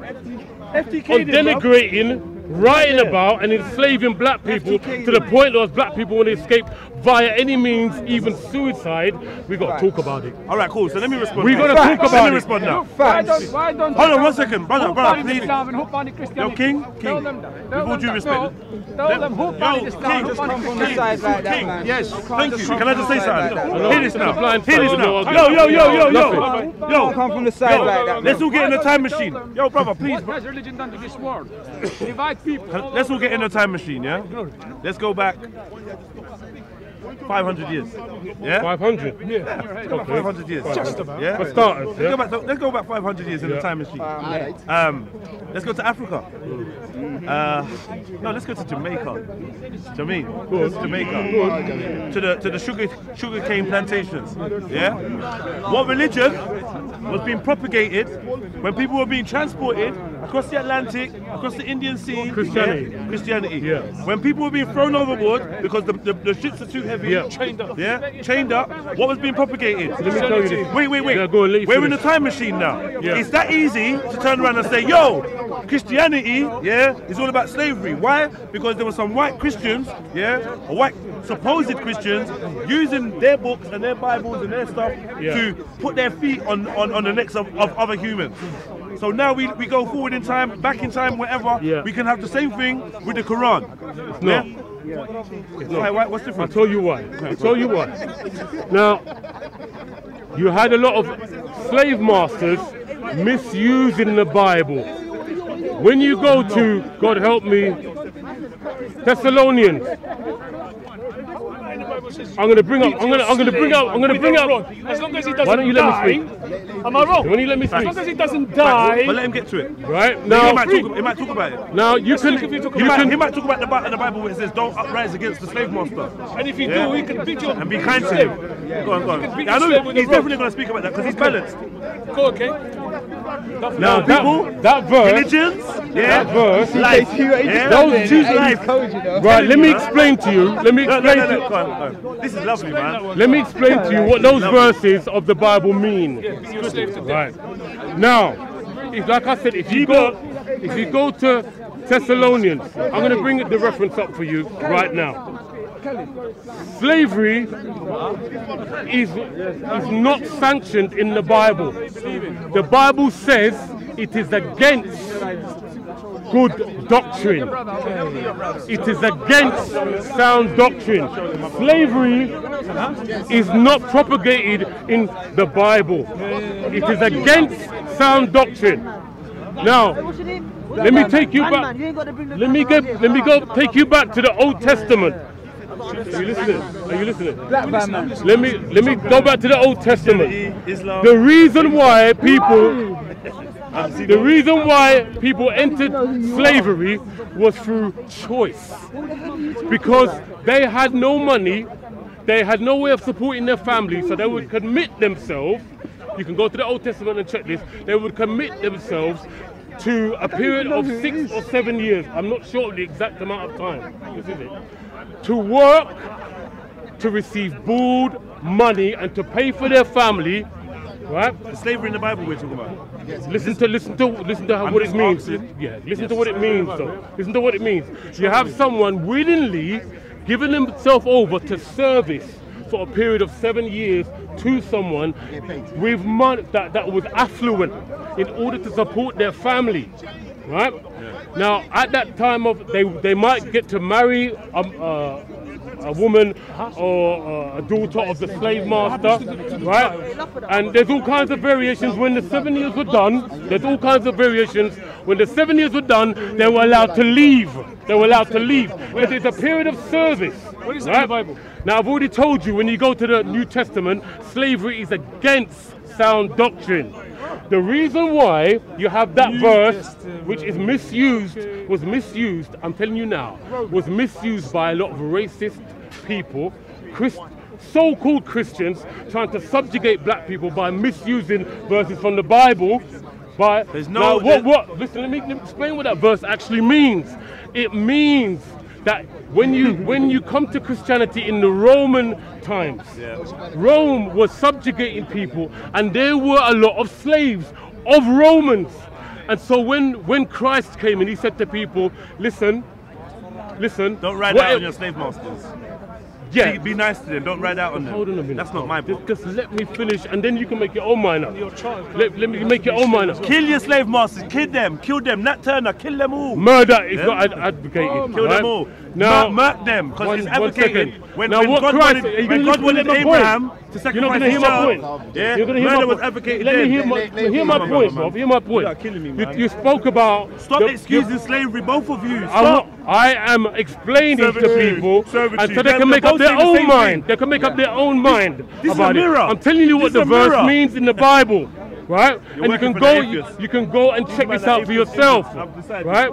on denigrating, writing about and enslaving black people to the point that black people want to escape via any means, even suicide, we got to talk about it.
All right, cool. So let me respond.
We got to talk about it.
Let me respond now.
Why don't
Hold on 1 second, brother, please.
Yo,
King, with all due respect.
Tell them who banned Islam.
just come from the side like that, man?
Yes, thank you. Can I just say something? Hear this now. Yo,
Come from the side like that, man.
let's all get in the time machine. Yo, brother, please.
What has religion done to this world? Divide people.
Let's all get in the time machine, yeah? Let's go back 500 years. Yeah?
500?
Yeah. Let's go back 500 years.
Just about.
Yeah?
For starters, yeah?
Let's go back 500 years in the time machine. Let's go to Africa. No, let's go to Jamaica. Jamaica. To the sugar cane plantations. Yeah? What religion was being propagated when people were being transported across the Atlantic, across the Indian Sea?
Christianity.
Yeah? Christianity.
Yeah.
When people were being thrown overboard because the ships are too heavy.
Yeah.
Chained up.
Yeah? Chained up. What was being propagated?
Let me tell you this.
Wait.
Yeah, go on, let you
We're in
finish.
the time machine now.
Yeah.
It's that easy to turn around and say, yo, Christianity, yeah, is all about slavery. Why? Because there were some white Christians, yeah, or white supposed Christians, using their books and their Bibles and their stuff to put their feet on the necks of other humans. So now we go forward in time, back in time, wherever, we can have the same thing with the Quran.
No.
Why, what's different?
I'll tell you why. I'll tell you why. Now, you had a lot of slave masters misusing the Bible. When you go to, God help me, Thessalonians, I'm going to bring up.
As long as he doesn't
Why don't you let me
die,
speak?
am I wrong?
When you let me speak.
As long as he doesn't die,
But let him get to it.
Right now,
He might talk about it.
now you can.
He might talk about the Bible where it says, "Don't uprise against the slave master."
and if you do, he can beat you.
And be kind to him. Go on. I know he's definitely going to speak about that because he's balanced.
Go, okay.
Now
people,
that verse,
religions,
that verse,
life.
those choose life. Right, let me explain to you. Let me explain to you.
Go on. This is lovely, man.
Let me explain to you what those verses of the Bible mean. Right. Now, like I said, if you go to Thessalonians, I'm going to bring the reference up for you right now. Slavery is not sanctioned in the Bible. The Bible says it is against good doctrine. It is against sound doctrine. Slavery is not propagated in the Bible. It is against sound doctrine. Now, let me take you back. Let me go take you back to the Old Testament. Are you listening? Are you listening? Let me go back to the Old Testament. The reason why people entered slavery was through choice, because they had no money, they had no way of supporting their family, so they would commit themselves. You can go to the Old Testament and check this. They would commit themselves to a period of 6 or 7 years. I'm not sure of the exact amount of time. This is it. To work, to receive board, money, and to pay for their family. Right?
The slavery in the Bible we're talking about.
Listen to what it means. Yeah, listen to what it means though. Listen to what it means. You have someone willingly giving himself over to service for a period of 7 years to someone with money that was affluent in order to support their family. Right? Now, at that time of they might get to marry a woman or a daughter of the slave master, right? And there's all kinds of variations. When the 7 years were done, there's all kinds of variations. When the 7 years were done, they were allowed to leave. They were allowed to leave. But it's a period of service.
What is that in the Bible?
Now, I've already told you, when you go to the New Testament, slavery is against sound doctrine. The reason why you have that verse, which is was misused, I'm telling you now, was misused by a lot of racist people, so-called Christians, trying to subjugate black people by misusing verses from the Bible. Listen, let me explain what that verse actually means. It means that when you come to Christianity in the Roman times, Rome was subjugating people, and there were a lot of slaves of Romans. And so when Christ came and he said to people, listen,
don't ride out on your slave masters.
Yeah.
Be nice to them, don't ride out on them.
Hold on a minute.
That's not my book.
Just let me finish, and then you can make your own mind up. Let me make your own mind up.
Kill your slave masters, kill them, Nat Turner, kill them all.
Murder is not advocated.
Kill them all.
Now,
murk them, because it's advocated. When God wanted Abraham to sacrifice his child, murder was advocated.
Let me hear my point, bro. Hear my point.
You're killing me, man.
You spoke about...
Stop excusing slavery, both of you. Stop.
I am explaining to people, and so they can make up their own mind. They can make up their own mind about it. I'm telling you what the verse means in the Bible, right? And you can go and check this out for yourself, right?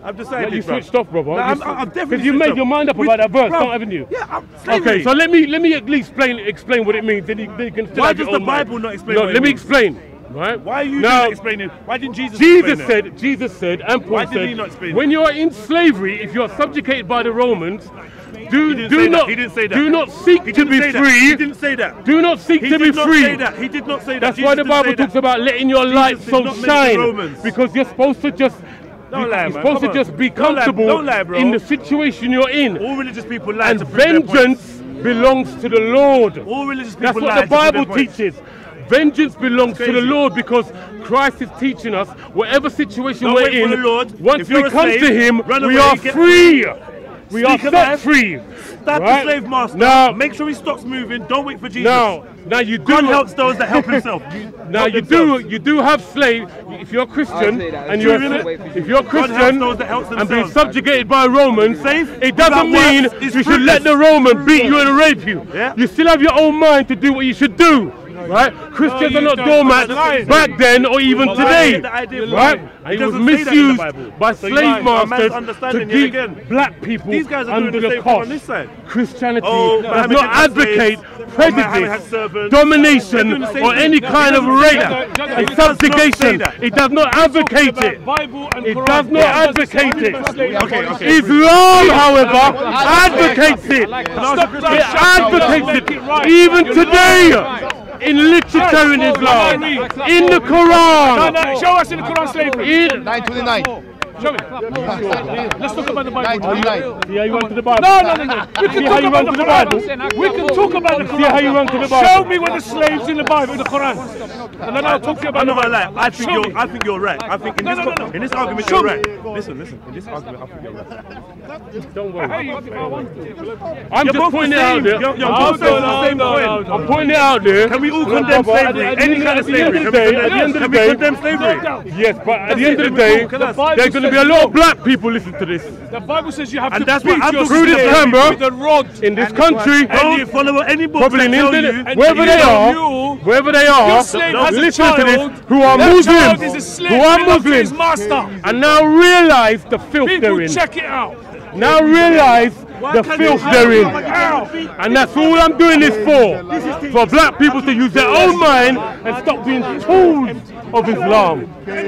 I've decided.
You switched off, brother.
I'm definitely.
Because you made your mind up about that verse, haven't you?
Yeah.
Okay, so let me at least explain what it means. Then you can still
Why
have
does
your
the
own
Bible
mind.
not explain?
No,
what
let me
means?
explain. Right?
Why are you not explaining? Why didn't Jesus?
Jesus said, and Paul
Why did he not
said,
explain
when you are in slavery, if you are subjugated by the Romans, Do not. He didn't say that. Do not seek to be free.
He didn't say that.
Do not seek to be free.
He did not say that.
That's why the Bible talks about letting your light so shine, because you're supposed to just. You're supposed to just be comfortable in the situation you're in.
All religious people lie.
And vengeance belongs to the Lord.
All religious people lie.
That's what the Bible teaches. Vengeance belongs to the Lord, because Christ is teaching us whatever situation we're in, once we come to Him, we are free. We are set free.
Stab the slave master. Now, make sure he stops moving. Don't wait for Jesus.
Now you do.
God helps those that help himself.
You do have slaves. If you're Christian and if you're Christian and being subjugated by Romans, it doesn't mean you should let the Roman beat you and rape you. You still have your own mind to do what you should do. Right? Christians are not doormats back then or even today. Right? And it was misused by slave masters to keep black people under the cost. Christianity does not advocate prejudice, domination, or any kind of rape and subjugation. It does not advocate it. It does not advocate it. Islam, however, advocates it. It advocates it even today. In literature in Islam, in the Quran.
No, show us in the Quran slavery.
929.
Show me. Let's talk about the Bible.
See how you went to the Bible?
No. We can talk about the Bible. We can talk about the Quran.
See how you went to the Bible?
Show me where the slaves in the Bible, in the Quran. And then I'll talk to you about the Bible.
I think you're right. I think in this argument you're right. Listen. In this argument, I think you're right.
Don't worry. I'm just pointing it out there. I'm pointing it out there.
Can we all condemn slavery? Any kind of slavery? Can we condemn slavery?
Yes, but at the end of the day, there's going to be a lot of black people listening to this.
The Bible says you have to
beat your through this camera
with a rod
in this country.
And you follow any book
probably in
that
internet, wherever they are, listening to this, who are Muslims, and now realize the filth they're in.
Check it out.
Now realize the filth they're in. And that's all I'm doing this for black people to use their own mind and stop being tools of Islam.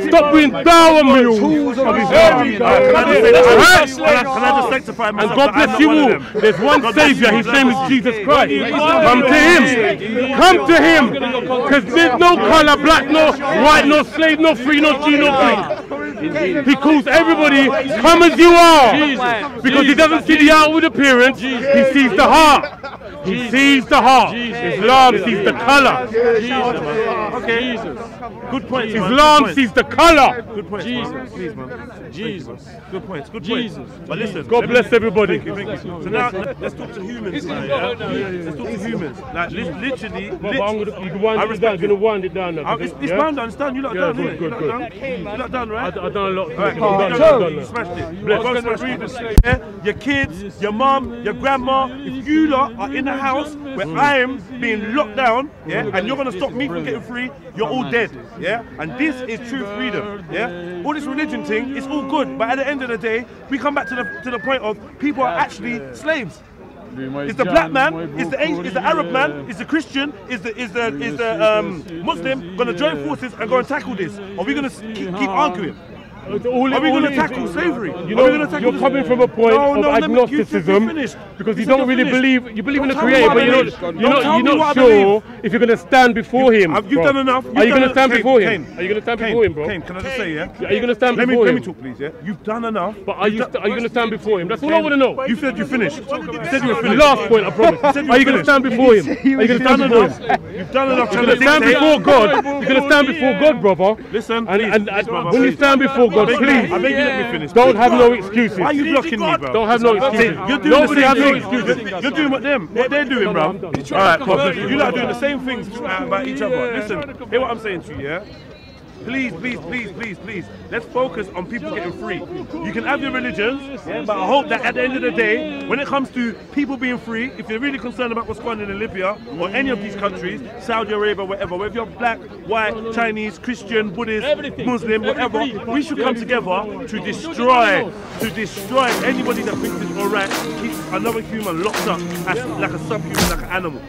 Stop being dawah mules of Islam.
Can I just sanctify myself?
And God bless you all. There's one Savior, His name is Jesus Christ. Come to Him. Come to Him. Because there's no color, black, no white, no slave, no free, no Jew, no Greek. He calls everybody, come as you are. Because He doesn't see the outward appearance, He sees the heart. He sees the heart. Islam sees the color.
Okay. Good point.
Islam sees the color.
Good point. Jesus. Please, man. Jesus. Good points. Good points. But listen.
God bless everybody.
Thank you. So now let's talk to humans. Let's talk to humans. Like literally.
I'm going to wind it down now.
It's bound down. It's done. You lot done.
Good.
You lot done, right?
I've done a lot.
You smashed it. Your kids, your mum, your grandma. If you lot are in a house where I am being locked down, and you're going to stop me from getting free, you're all dead. And this is true freedom. All this religion thing, it's all good, but at the end of the day, we come back to the point of people are actually slaves. Is the black man, is the Arab man, is the Christian, is the Muslim going to join forces and go and tackle this? Are we going to keep arguing? Are we going to tackle slavery?
You know, you're coming from a point of agnosticism because you don't really believe. You believe in the Creator, but you're not sure if you're going to stand before Him.
You've done enough.
Are you going to stand before Him? Are you going to stand before Him, bro?
Cain, can I just say,
Are you going to stand before Him?
Let me talk, please. You've done enough.
But are you going to stand before Him? That's all I want to know.
You said you finished. You said you were finished.
Last point, I promise. Are you going to stand before Him? Are you going to stand before Him?
You've done enough.
You're going to stand before God. You're going to stand before God, brother.
Listen,
and when you stand before God, please.
Let me finish.
Don't have no excuses.
Why are you blocking me, bro?
Don't have no excuses.
Nobody has no excuses. You're doing what they're doing, bro. Alright, you lot are doing the same things about each other. Listen, hear what I'm saying to you, Please, let's focus on people getting free. You can have your religions, but I hope that at the end of the day, when it comes to people being free, if you're really concerned about what's going on in Libya or any of these countries, Saudi Arabia, whatever, whether you're black, white, Chinese, Christian, Buddhist, Muslim, whatever, we should come together to destroy anybody that thinks it's alright, keep another human locked up as like a subhuman, like an animal.